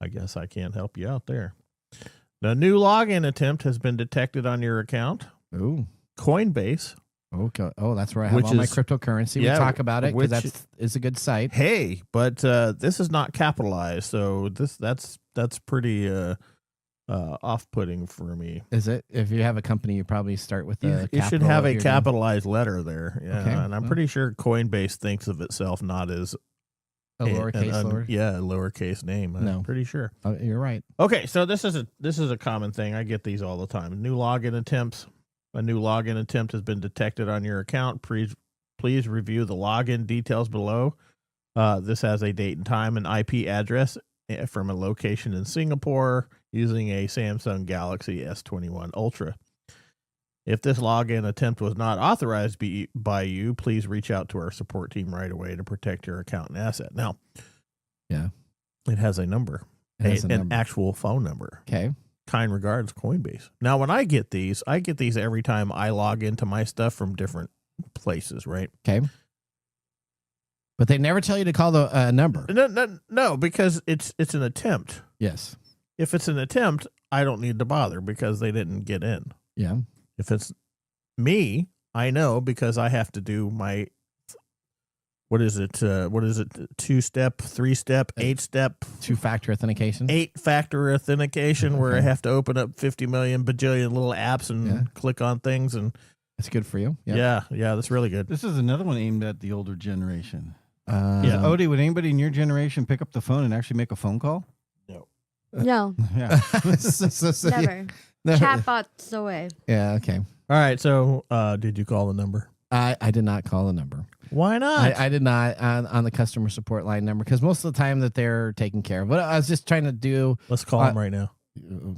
I guess I can't help you out there. The new login attempt has been detected on your account. Ooh. Coinbase. Okay. Oh, that's where I have Which all my is- cryptocurrency. yeah, we talk about it which- because it's a good site. Hey, but this is not capitalized, so that's pretty off-putting for me. Is it? If you have a company, you probably start with the You should capital have of a your name. capitalized letter there. Yeah, Okay, and I'm well. pretty sure Coinbase thinks of itself not as A lowercase lower. a lowercase name. No. I'm pretty sure. Oh, you're right. Okay, so this is a common thing. I get these all the time. New login attempts. A new login attempt has been detected on your account. Please review the login details below. This has a date and time and IP address from a location in Singapore using a Samsung Galaxy S21 Ultra. If this login attempt was not authorized by you, please reach out to our support team right away to protect your account and asset. Now, Yeah. it has a number, It has a an number. actual phone number. Okay. Kind regards, Coinbase. Now, when I get these every time I log into my stuff from different places, right? Okay. But they never tell you to call the number. No, because it's an attempt. Yes. If it's an attempt, I don't need to bother because they didn't get in. Yeah. If it's me, I know because I have to do my, what is it? 2-step, 3-step, 8-step, 2-factor authentication. 8-factor authentication where I have to open up 50 million bajillion little apps and click on things. And That's good for you. Yep. yeah, that's really good. This is another one aimed at the older generation. Yeah. Odie, would anybody in your generation pick up the phone and actually make a phone call? No, Yeah. never. Chatbots away. Yeah. Okay. All right. So, did you call the number? I did not call the number. Why not? I did not on the customer support line number because most of the time that they're taken care of. What I was just trying to do. Let's call them right now.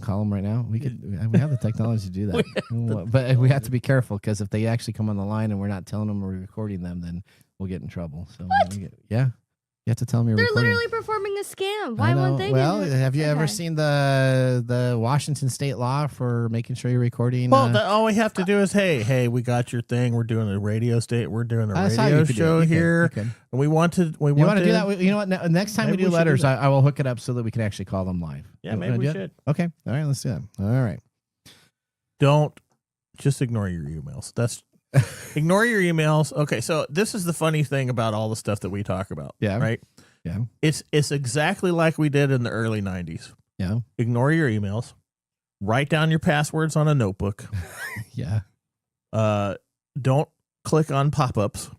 Call them right now. We have the technology to do that. But we have to be careful because if they actually come on the line and we're not telling them we're recording them, then we'll get in trouble. So what? You have to tell them you're They're recording. literally performing a scam. Why won't they? Well, have you ever seen the Washington state law for making sure you're recording? Well, all we have to do is, hey, we got your thing. We're doing a radio show here. And we want to do that. You know what? Next time we do letters, I will hook it up so that we can actually call them live. Yeah, maybe we should. Okay. All right. Let's do that. All right. Don't just ignore your emails. Ignore your emails. Okay, so this is the funny thing about all the stuff that we talk about. Yeah. Right? Yeah. It's exactly like we did in the early 90s. Yeah. Ignore your emails. Write down your passwords on a notebook. Yeah. Don't click on pop-ups.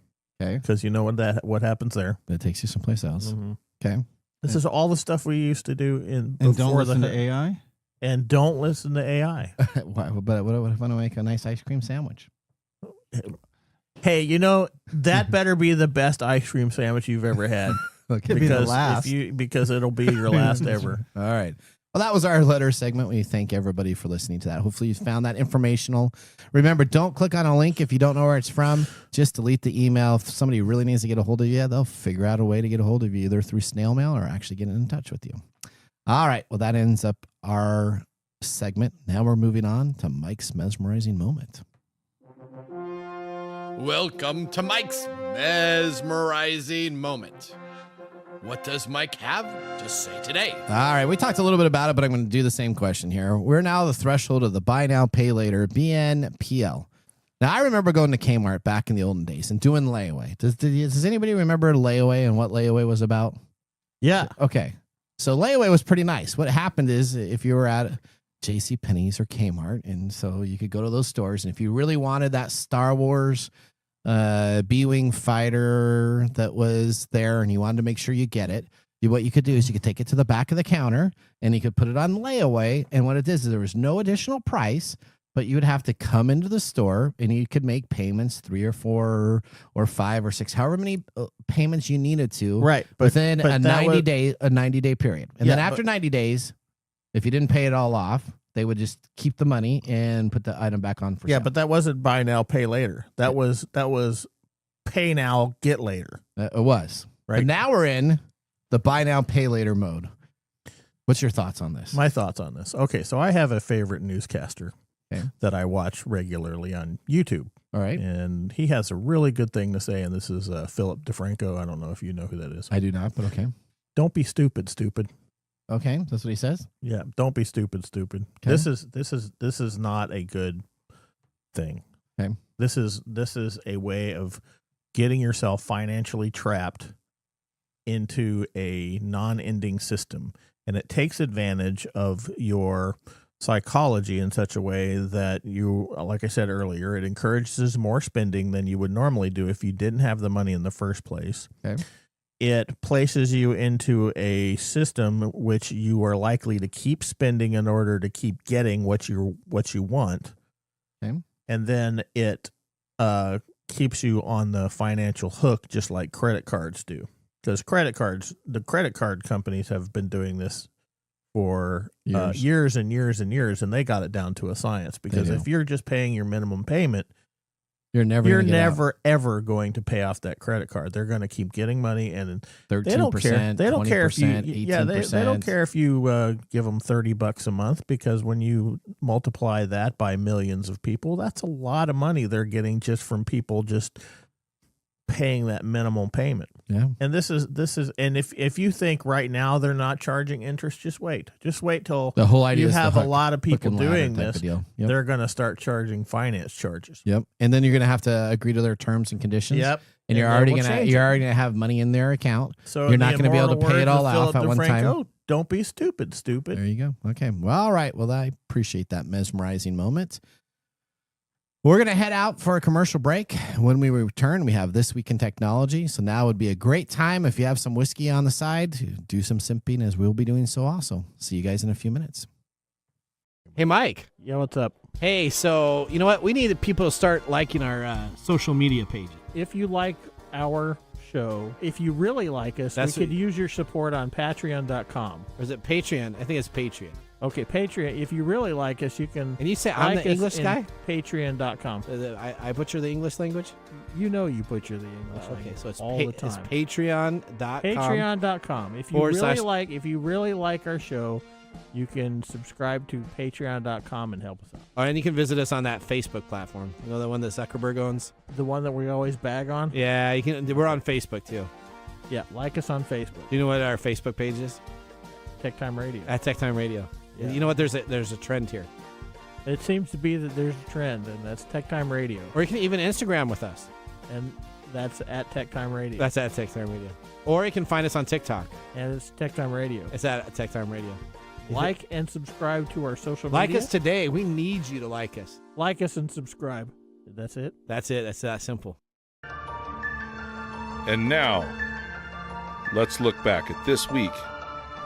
Okay. Because you know what happens there. That takes you someplace else. Mm-hmm. Okay. This is all the stuff we used to do and don't listen to AI? And don't listen to AI. But what if I want to make a nice ice cream sandwich? Hey, that better be the best ice cream sandwich you've ever had. Okay. Because it'll be your last ever. All right. Well, that was our letter segment. We thank everybody for listening to that. Hopefully you found that informational. Remember, don't click on a link if you don't know where it's from. Just delete the email. If somebody really needs to get a hold of you, they'll figure out a way to get a hold of you either through snail mail or actually getting in touch with you. All right. Well, that ends up our segment. Now we're moving on to Mike's mesmerizing moment. Welcome to Mike's mesmerizing moment. What does Mike have to say today? All right, we talked a little bit about it, but I'm going to do the same question here. We're now the threshold of the buy now, pay later, BNPL. Now, I remember going to Kmart back in the olden days and doing layaway. Does anybody remember layaway and what layaway was about? Yeah. Okay. So layaway was pretty nice. What happened is if you were at JCPenney's or Kmart, and so you could go to those stores, and if you really wanted that Star Wars B-Wing fighter that was there and you wanted to make sure you get it, what you could do is you could take it to the back of the counter and you could put it on layaway. And what it is there was no additional price, but you would have to come into the store and you could make payments 3 or 4 or 5 or 6, however many payments you needed to, right? Within a 90-day period. And then after 90 days, if you didn't pay it all off, they would just keep the money and put the item back on for sale. Yeah, but that wasn't buy now, pay later. That was pay now, get later. It was. Right. But now we're in the buy now, pay later mode. What's your thoughts on this? My thoughts on this. Okay, so I have a favorite newscaster that I watch regularly on YouTube. All right. And he has a really good thing to say, and this is Philip DeFranco. I don't know if you know who that is. I do not, but okay. Don't be stupid, stupid. Okay, that's what he says. Yeah, don't be stupid, stupid. Okay. This is not a good thing. Okay. This is a way of getting yourself financially trapped into a non-ending system, and it takes advantage of your psychology in such a way that you, like I said earlier, it encourages more spending than you would normally do if you didn't have the money in the first place. Okay. It places you into a system which you are likely to keep spending in order to keep getting what you want. Okay. And then it keeps you on the financial hook just like credit cards do. Because the credit card companies have been doing this for years and years and years, and they got it down to a science. Because if you're just paying your minimum payment, you're never ever going to pay off that credit card. They're going to keep getting money, and 13%, they don't care. They don't care if you, 18%. they don't care if you give them $30 a month, because when you multiply that by millions of people, that's a lot of money they're getting just from people just paying that minimum payment. Yeah. And this is and if you think right now they're not charging interest, just wait till the whole idea you is have a lot of people doing this. Yep. They're going to start charging finance charges. Yep. And then you're going to have to agree to their terms and conditions. Yep. And you're already going to have money in their account. So you're not going to be able to pay it all off at one time. Don't be stupid. There you go. Okay. Well, all right. Well, I appreciate that mesmerizing moment. We're going to head out for a commercial break. When we return, we have This Week in Technology. So now would be a great time, if you have some whiskey on the side, to do some simping, as we'll be doing so also. See you guys in a few minutes. Hey, Mike. Yeah, what's up? Hey, so you know what? We need people to start liking our social media pages. If you like our show, if you really like us, we could use your support on patreon.com. Or is it Patreon? I think it's Patreon. Okay, Patreon. If you really like us, you can. And you say I'm like the English us guy? Patreon.com. I butcher the English language? You know you butcher the English Okay, language so it's all the time. It's patreon.com. Patreon.com. If you really like our show, you can subscribe to patreon.com and help us out. Oh, and you can visit us on that Facebook platform. You know, the one that Zuckerberg owns? The one that we always bag on? Yeah, you can. We're on Facebook, too. Yeah, like us on Facebook. Do you know what our Facebook page is? TechTime Radio. At TechTime Radio. Yeah. You know what? There's a trend here. It seems to be that there's a trend, and that's TechTime Radio. Or you can even Instagram with us. And that's at TechTime Radio. That's at TechTime Radio. Or you can find us on TikTok. And it's TechTime Radio. It's at TechTime Radio. Like and subscribe to our social media. Like us today. We need you to like us. Like us and subscribe. That's it? That's it. That's that simple. And now, let's look back at this week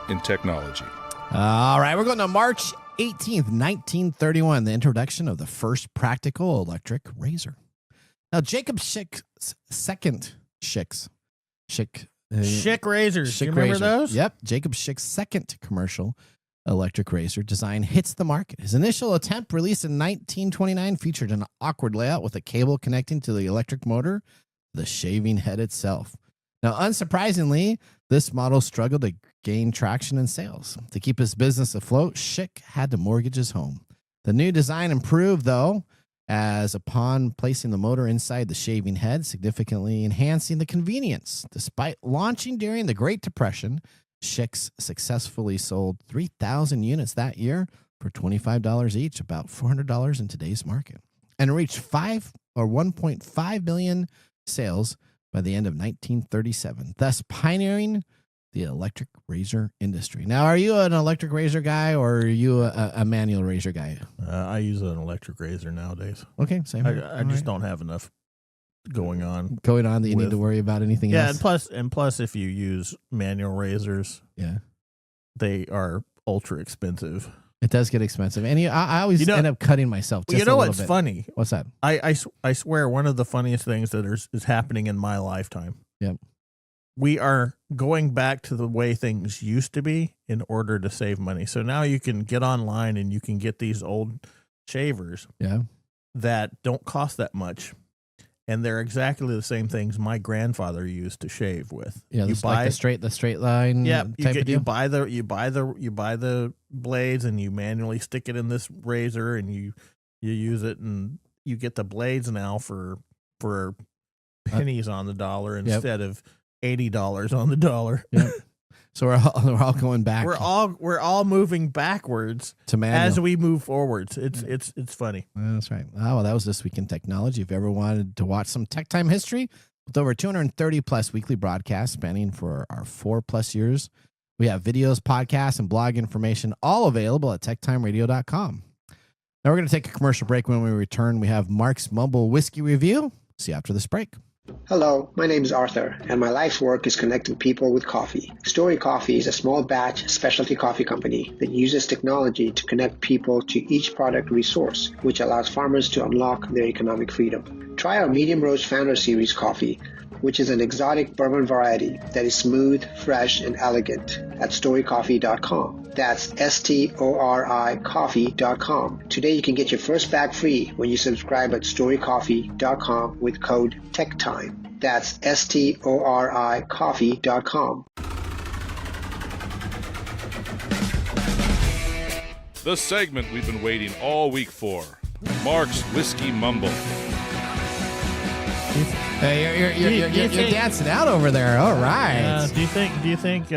in technology. All right, we're going to March 18th, 1931, the introduction of the first practical electric razor. Now, Jacob Schick's second Schick razors. Schick You remember razor. those? Yep. Jacob Schick's second commercial electric razor design hits the market. His initial attempt, released in 1929, featured an awkward layout with a cable connecting to the electric motor, the shaving head itself. Now, unsurprisingly, this model struggled to gain traction in sales. To keep his business afloat, Schick had to mortgage his home. The new design improved, though, as upon placing the motor inside the shaving head, significantly enhancing the convenience. Despite launching during the Great Depression, Schick's successfully sold 3,000 units that year for $25 each, about $400 in today's market, and reached 1.5 million sales by the end of 1937, thus pioneering the electric razor industry. Now, are you an electric razor guy or are you a manual razor guy? I use an electric razor nowadays. Okay, same. I just don't have enough going on that you need to worry about anything else. Yeah, and plus, if you use manual razors, they are ultra expensive. It does get expensive, and I always end up cutting myself. Just what's funny? What's that? I swear, one of the funniest things that is happening in my lifetime. Yep. We are going back to the way things used to be in order to save money. So now you can get online and you can get these old shavers that don't cost that much. And they're exactly the same things my grandfather used to shave with. Yeah, you buy like the straight line. Yeah, you buy the blades and you manually stick it in this razor and you use it, and you get the blades now for pennies on the dollar instead of $80 on the dollar. Yep. So we're all going back. We're all moving backwards to manual as we move forwards. It's funny. That's right. Oh, well, that was This Week in Technology. If you ever wanted to watch some tech time history, with over 230 plus weekly broadcasts spanning for our 4+ years, we have videos, podcasts, and blog information all available at techtimeradio.com. Now we're going to take a commercial break. When we return, we have Mark's Mumble Whiskey Review. See you after this break. Hello, my name is Arthur, and my life's work is connecting people with coffee. Story Coffee is a small batch specialty coffee company that uses technology to connect people to each product resource, which allows farmers to unlock their economic freedom. Try our Medium Roast Founder Series coffee, which is an exotic bourbon variety that is smooth, fresh, and elegant at storycoffee.com. That's STORI coffee.com. Today you can get your first bag free when you subscribe at storycoffee.com with code TechTime. That's STORI coffee.com. The segment we've been waiting all week for. Mark's Whiskey Mumble. Hey, you're dancing out over there. All right. Do you think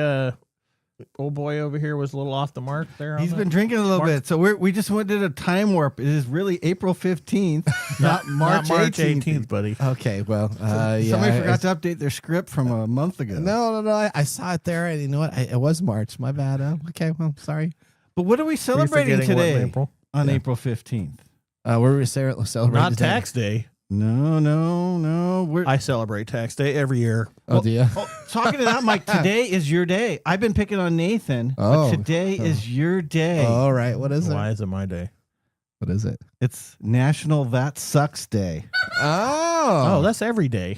old boy over here was a little off the mark there? He's been drinking a little bit, so we just did a time warp. It is really April 15th, not March 18th, buddy. Okay, well, somebody forgot to update their script from a month ago. No, I saw it there, and you know what? It was March. My bad. Okay, well, sorry. But what are we celebrating today on April 15th? We're celebrating not tax day. No. I celebrate tax day every year. Oh, do you? Talking to that, Mike, today is your day. I've been picking on Nathan, but today is your day. All right. What is it? Why is it my day? What is it? It's National That Sucks Day. Oh, that's every day.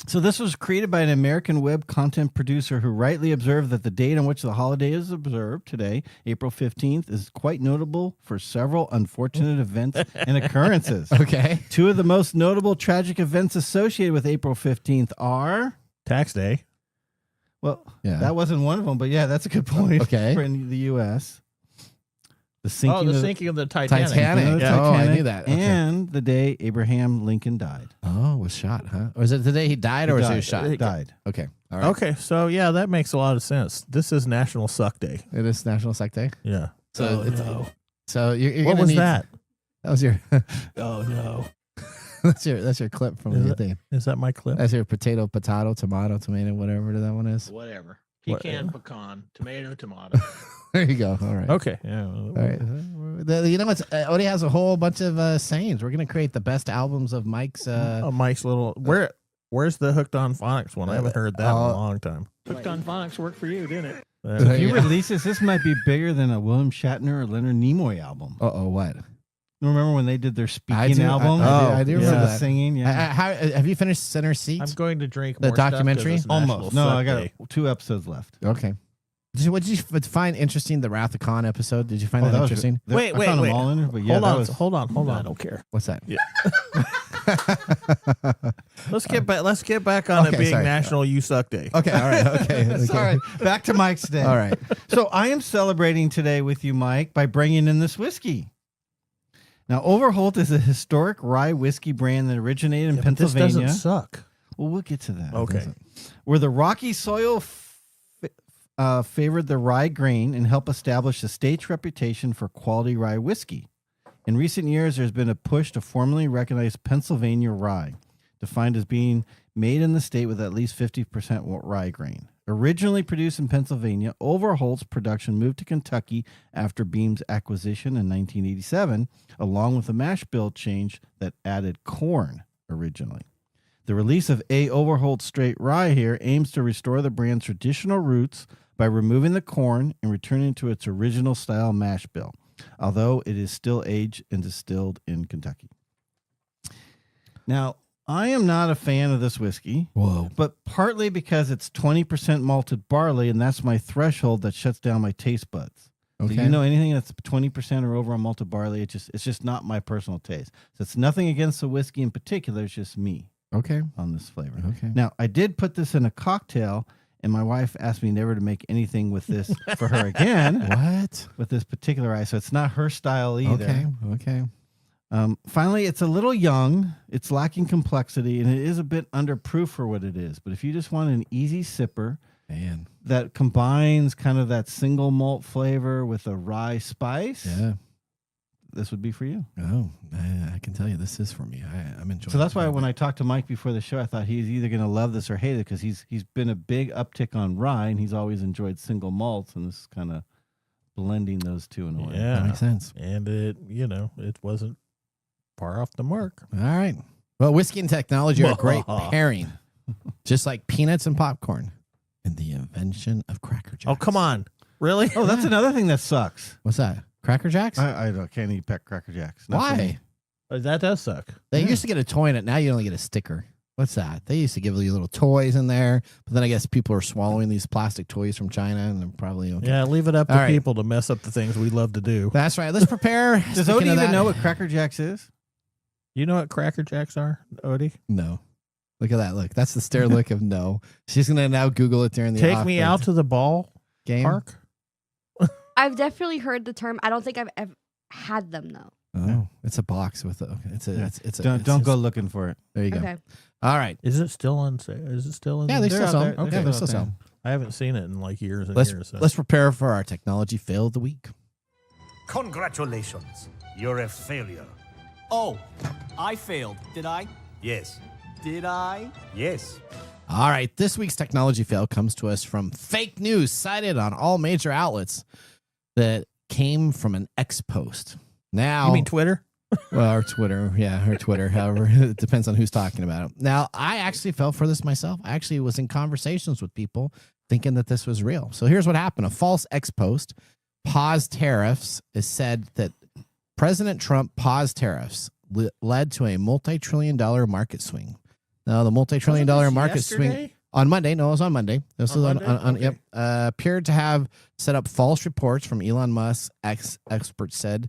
So this was created by an American web content producer who rightly observed that the date on which the holiday is observed today, April 15th, is quite notable for several unfortunate events and occurrences. Okay. Two of the most notable tragic events associated with April 15th are... Tax day. Well, Yeah. that wasn't one of them, but yeah, that's a good point. Okay. For in the U.S. The sinking, sinking of the Titanic. Titanic. Yeah. Oh, I knew that. Okay. And the day Abraham Lincoln died. Oh, was shot, huh? Or was it the day he died, or was he died. shot? He died. Okay. All right. Okay, so yeah, that makes a lot of sense. This is National Suck Day. It is National Sex Day. Yeah. So So you're What gonna was need, that? That was your. Oh no. that's your clip from the thing. Is that my clip? That's your potato, tomato, whatever that one is. Whatever. What- Pecan, pecan, tomato. There you go. All right. Okay. Yeah. All right. You know what's Odie has a whole bunch of sayings. We're gonna create the best albums of Mike's. Mike's little. Where's the Hooked on Phonics one? I haven't heard that in a long time. Hooked on Phonics worked for you, didn't it? If you release this might be bigger than a William Shatner or Leonard Nimoy album. What? Remember when they did their speaking do. album? I do remember The that. singing. Yeah. Have you finished Center Seat? I'm going to drink The more stuff 'cause documentary? it's National Almost. No, Suck I got Day. 2 episodes left. Okay. What did you find interesting? The Wrath of Khan episode. Did you find that was- interesting? Wait, I found wait. them all in there, but yeah, Hold on. I don't care. What's that? Yeah. Let's get back on it Okay, being sorry. National You Suck Day. Okay. All right. Okay. Sorry. Back to Mike's day. All right. So I am celebrating today with you, Mike, by bringing in this whiskey. Now, Overholt is a historic rye whiskey brand that originated in Yeah, but this Pennsylvania. doesn't suck. Well, we'll get to that. Okay. Where the rocky soil favored the rye grain and helped establish the state's reputation for quality rye whiskey. In recent years, there's been a push to formally recognize Pennsylvania rye, defined as being made in the state with at least 50% rye grain. Originally produced in Pennsylvania, Overholt's production moved to Kentucky after Beam's acquisition in 1987, along with a mash bill change that added corn originally. The release of A. Overholt Straight Rye here aims to restore the brand's traditional roots by removing the corn and returning to its original style mash bill, although it is still aged and distilled in Kentucky. Now, I am not a fan of this whiskey. Whoa. But partly because it's 20% malted barley, and that's my threshold that shuts down my taste buds. Okay. So you know anything that's 20% or over on malted barley, it's just not my personal taste. So it's nothing against the whiskey in particular, it's just me. Okay. On this flavor. Okay. Now, I did put this in a cocktail, and my wife asked me never to make anything with this for her again. What? With this particular rye, so it's not her style either. Okay. Finally, it's a little young. It's lacking complexity, and it is a bit underproof for what it is. But if you just want an easy sipper, man, that combines kind of that single malt flavor with a rye spice, yeah, this would be for you. Oh, I can tell you this is for me. I'm enjoying. So that's why when I talked to Mike before the show, I thought he's either going to love this or hate it because he's been a big uptick on rye, and he's always enjoyed single malts, and this is kind of blending those two in a way. Yeah, that makes sense. And it wasn't far off the mark. All right. Well, whiskey and technology are a great pairing, just like peanuts and popcorn, and the invention of Cracker Jacks. Oh, come on. Really? Oh, that's another thing that sucks. What's that? Cracker Jacks? I can't eat Cracker Jacks. Not for me. Why? That does suck. They used to get a toy in it. Now you only get a sticker. What's that? They used to give you little toys in there, but then I guess people are swallowing these plastic toys from China, and they're probably okay. Yeah, leave it up to All right. people to mess up the things we love to do. That's right. Let's prepare. Does Odie even know what Cracker Jacks is? You know what Cracker Jacks are, Odie? No. Look at that. Look, that's the stare look of no. She's gonna now Google it during the Take me out to the ball game park. I've definitely heard the term. I don't think I've ever had them though. Oh, it's a box with a. It's a. Don't go looking for it. There you go. Okay. All right. Is it still on sale? Is it still in? Yeah, they the- still sell. there. Okay, they still sell. I haven't seen it in like years and Let's years. So. let's prepare for our technology fail of the week. Congratulations. You're a failure. Oh, I failed, did I? Yes. Did I? Yes. All right, this week's technology fail comes to us from fake news cited on all major outlets that came from an X post. Now, You mean Twitter? well, or Twitter, yeah, or Twitter. However, it depends on who's talking about it. Now, I actually fell for this myself. I actually was in conversations with people thinking that this was real. So here's what happened: a false X post, pause tariffs, is said that President Trump paused tariffs led to a multi-trillion-dollar market swing. Now, the multi-trillion-dollar market yesterday? swing on Monday. No, it was on Monday. This was on Monday? yep. Appeared to have set up false reports from Elon Musk, experts said,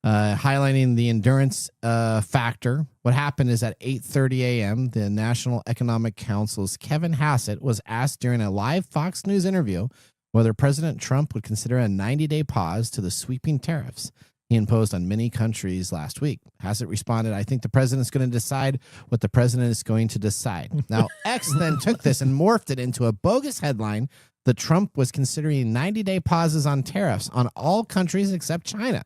highlighting the endurance factor. What happened is at 8:30 a.m., the National Economic Council's Kevin Hassett was asked during a live Fox News interview whether President Trump would consider a 90-day pause to the sweeping tariffs he imposed on many countries last week. Hassett responded, "I think the president's going to decide what the president is going to decide." Now, X then took this and morphed it into a bogus headline that Trump was considering 90-day pauses on tariffs on all countries except China.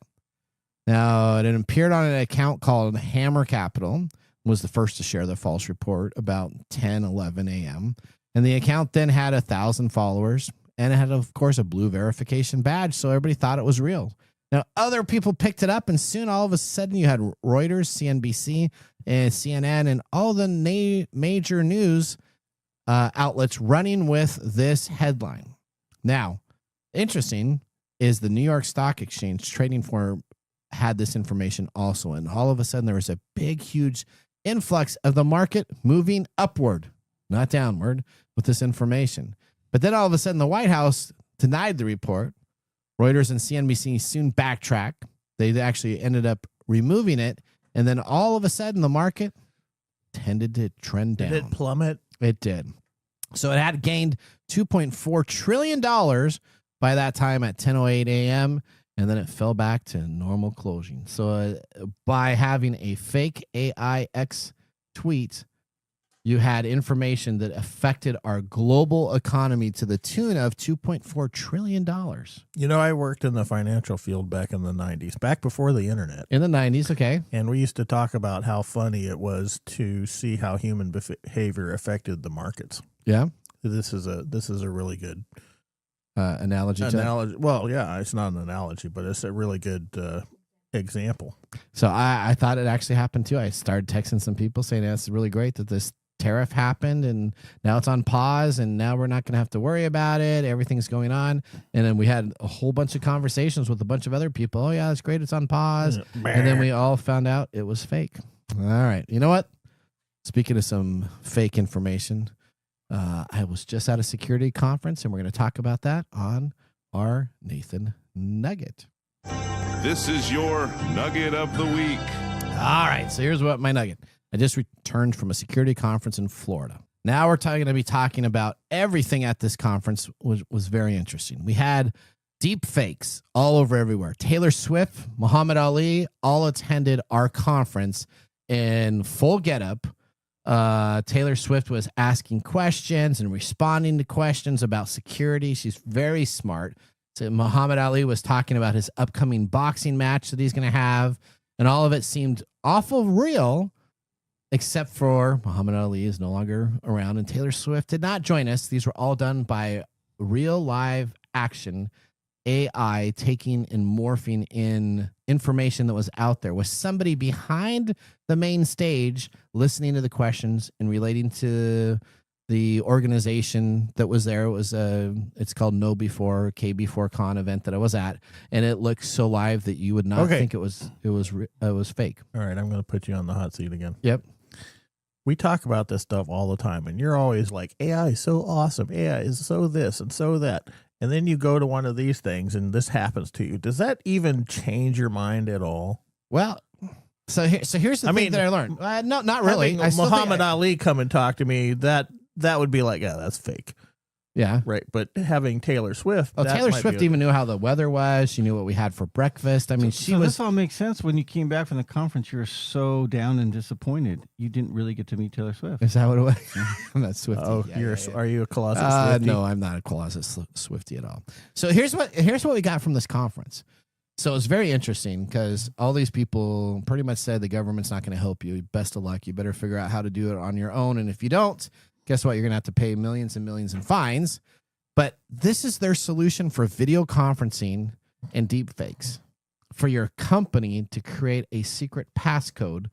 Now, it appeared on an account called Hammer Capital, was the first to share the false report about 10:11 a.m. And the account then had 1,000 followers, and it had, of course, a blue verification badge, so everybody thought it was real. Now, other people picked it up, and soon, all of a sudden, you had Reuters, CNBC, and CNN, and all the major news outlets running with this headline. Now, interesting is the New York Stock Exchange trading for had this information also, and all of a sudden, there was a big, huge influx of the market moving upward, not downward, with this information. But then all of a sudden, the White House denied the report. Reuters and CNBC soon backtracked. They actually ended up removing it. And then all of a sudden, the market tended to trend down. Did it plummet? It did. So it had gained $2.4 trillion by that time at 10:08 a.m. And then it fell back to normal closing. So by having a fake AIX tweet, you had information that affected our global economy to the tune of $2.4 trillion. You know, I worked in the financial field back in the 90s, back before the internet. In the 90s, okay. And we used to talk about how funny it was to see how human behavior affected the markets. Yeah. This is a really good analogy. Well, yeah, it's not an analogy, but it's a really good example. So I thought it actually happened too. I started texting some people saying that's really great that this tariff happened and now it's on pause and now we're not going to have to worry about it. Everything's going on. And then we had a whole bunch of conversations with a bunch of other people. Oh yeah, that's great. It's on pause. And then we all found out it was fake. All right. You know what? Speaking of some fake information, I was just at a security conference and we're going to talk about that on our Nathan Nugget. This is your Nugget of the Week. All right. So here's what my nugget. I just returned from a security conference in Florida. Now we're going to be talking about everything at this conference, which was very interesting. We had deep fakes all over everywhere. Taylor Swift, Muhammad Ali, all attended our conference in full getup. Taylor Swift was asking questions and responding to questions about security. She's very smart. So Muhammad Ali was talking about his upcoming boxing match that he's going to have, and all of it seemed awful real. Except for Muhammad Ali is no longer around and Taylor Swift did not join us. These were all done by real live action AI taking and morphing in information that was out there with somebody behind the main stage listening to the questions and relating to the organization that was there. It was it's called Know Before KB4 Con event that I was at, and it looked so live that you would not think it was fake. All right, I'm going to put you on the hot seat again. Yep. We talk about this stuff all the time, and you're always like, AI is so awesome. AI is so this and so that. And then you go to one of these things, and this happens to you. Does that even change your mind at all? Well, so here's the thing that I learned. No, not really. Muhammad Ali come and talk to me, that would be like, yeah, that's fake. Yeah. Right. But having Taylor Swift. Oh, Taylor Swift even knew how the weather was. She knew what we had for breakfast. I mean, this all makes sense. When you came back from the conference, you were so down and disappointed. You didn't really get to meet Taylor Swift. Is that what it was? I'm not Swiftie. Oh, are you a closet Swiftie? No, I'm not a closet Swiftie at all. So here's what we got from this conference. So it's very interesting because all these people pretty much said the government's not going to help you. Best of luck. You better figure out how to do it on your own. And if you don't, guess what? You're going to have to pay millions and millions in fines. But this is their solution for video conferencing and deep fakes. For your company to create a secret passcode,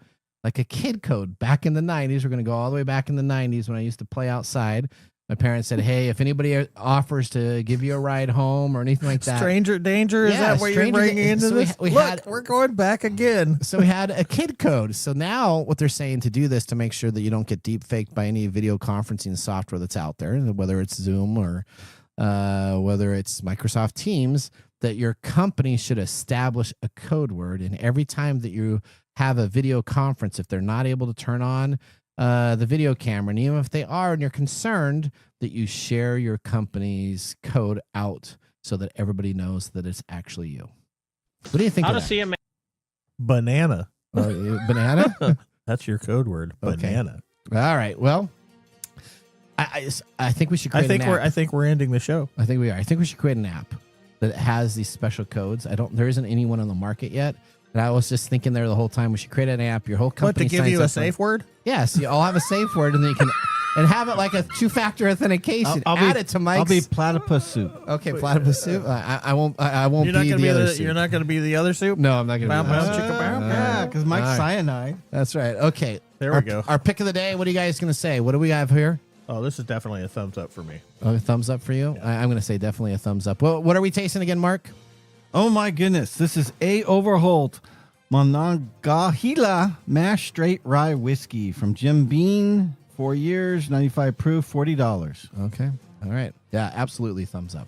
like a kid code back in the 90s. We're going to go all the way back in the 90s when I used to play outside. My parents said, hey, if anybody offers to give you a ride home or anything like that. Stranger danger? Is that what you're bringing into this? We're going back again. So we had a kid code. So now what they're saying to do this to make sure that you don't get deep faked by any video conferencing software that's out there, whether it's Zoom or whether it's Microsoft Teams, that your company should establish a code word. And every time that you have a video conference, if they're not able to turn on the video camera, and even if they are and you're concerned, that you share your company's code out so that everybody knows that it's actually you. What do you think of that? Banana. Banana? That's your code word. Banana. Okay. All right. Well, I think we should create an app. I think we're ending the show. I think we are. I think we should create an app that has these special codes. There isn't anyone on the market yet. And I was just thinking there the whole time, we should create an app. Your whole company. What, to give you a safe word? Yes, you all have a safe word, and then you can and have it like a 2-factor authentication. Add it to Mike's. I'll be platypus soup. Okay, platypus soup. I won't. I won't You're not be gonna the be other the, soup. You're not going to be the other soup. No, I'm not going to be. Yeah, because Mike's cyanide. That's right. Okay, there we go. Our pick of the day. What are you guys going to say? What do we have here? Oh, this is definitely a thumbs up for me. Oh, a thumbs up for you? Yeah. I'm going to say definitely a thumbs up. What are we tasting again, Mark? Oh my goodness! This is A. Overholt Monongahela mashed straight rye whiskey from Jim Beam. 4 years, 95 proof, $40. Okay. All right. Yeah, absolutely thumbs up.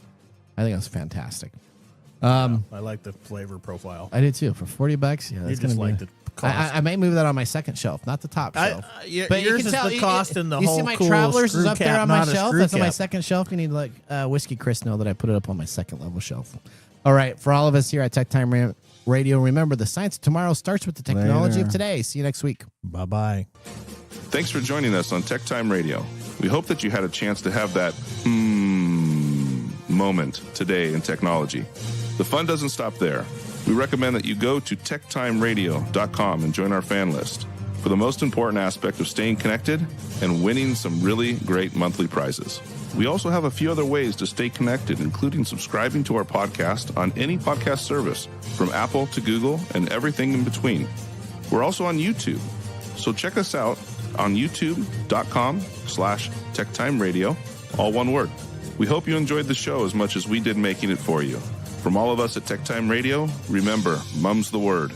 I think that's fantastic. I like the flavor profile. I did too. For $40, yeah, that's just like the cost. I may move that on my second shelf, not the top shelf. But yours is the cost and the whole. You see my cool Travelers is up there on my shelf. That's on my cap. second shelf. You need to let Whiskey Chris know that I put it up on my second level shelf. All right. For all of us here at TechTime Radio, remember the science of tomorrow starts with the technology of today. See you next week. Bye-bye. Thanks for joining us on TechTime Radio. We hope that you had a chance to have that moment today in technology. The fun doesn't stop there. We recommend that you go to techtimeradio.com and join our fan list for the most important aspect of staying connected and winning some really great monthly prizes. We also have a few other ways to stay connected, including subscribing to our podcast on any podcast service, from Apple to Google and everything in between. We're also on YouTube, so check us out on youtube.com/TechTimeRadio, all one word. We hope you enjoyed the show as much as we did making it for you. From all of us at TechTime Radio, remember, mum's the word.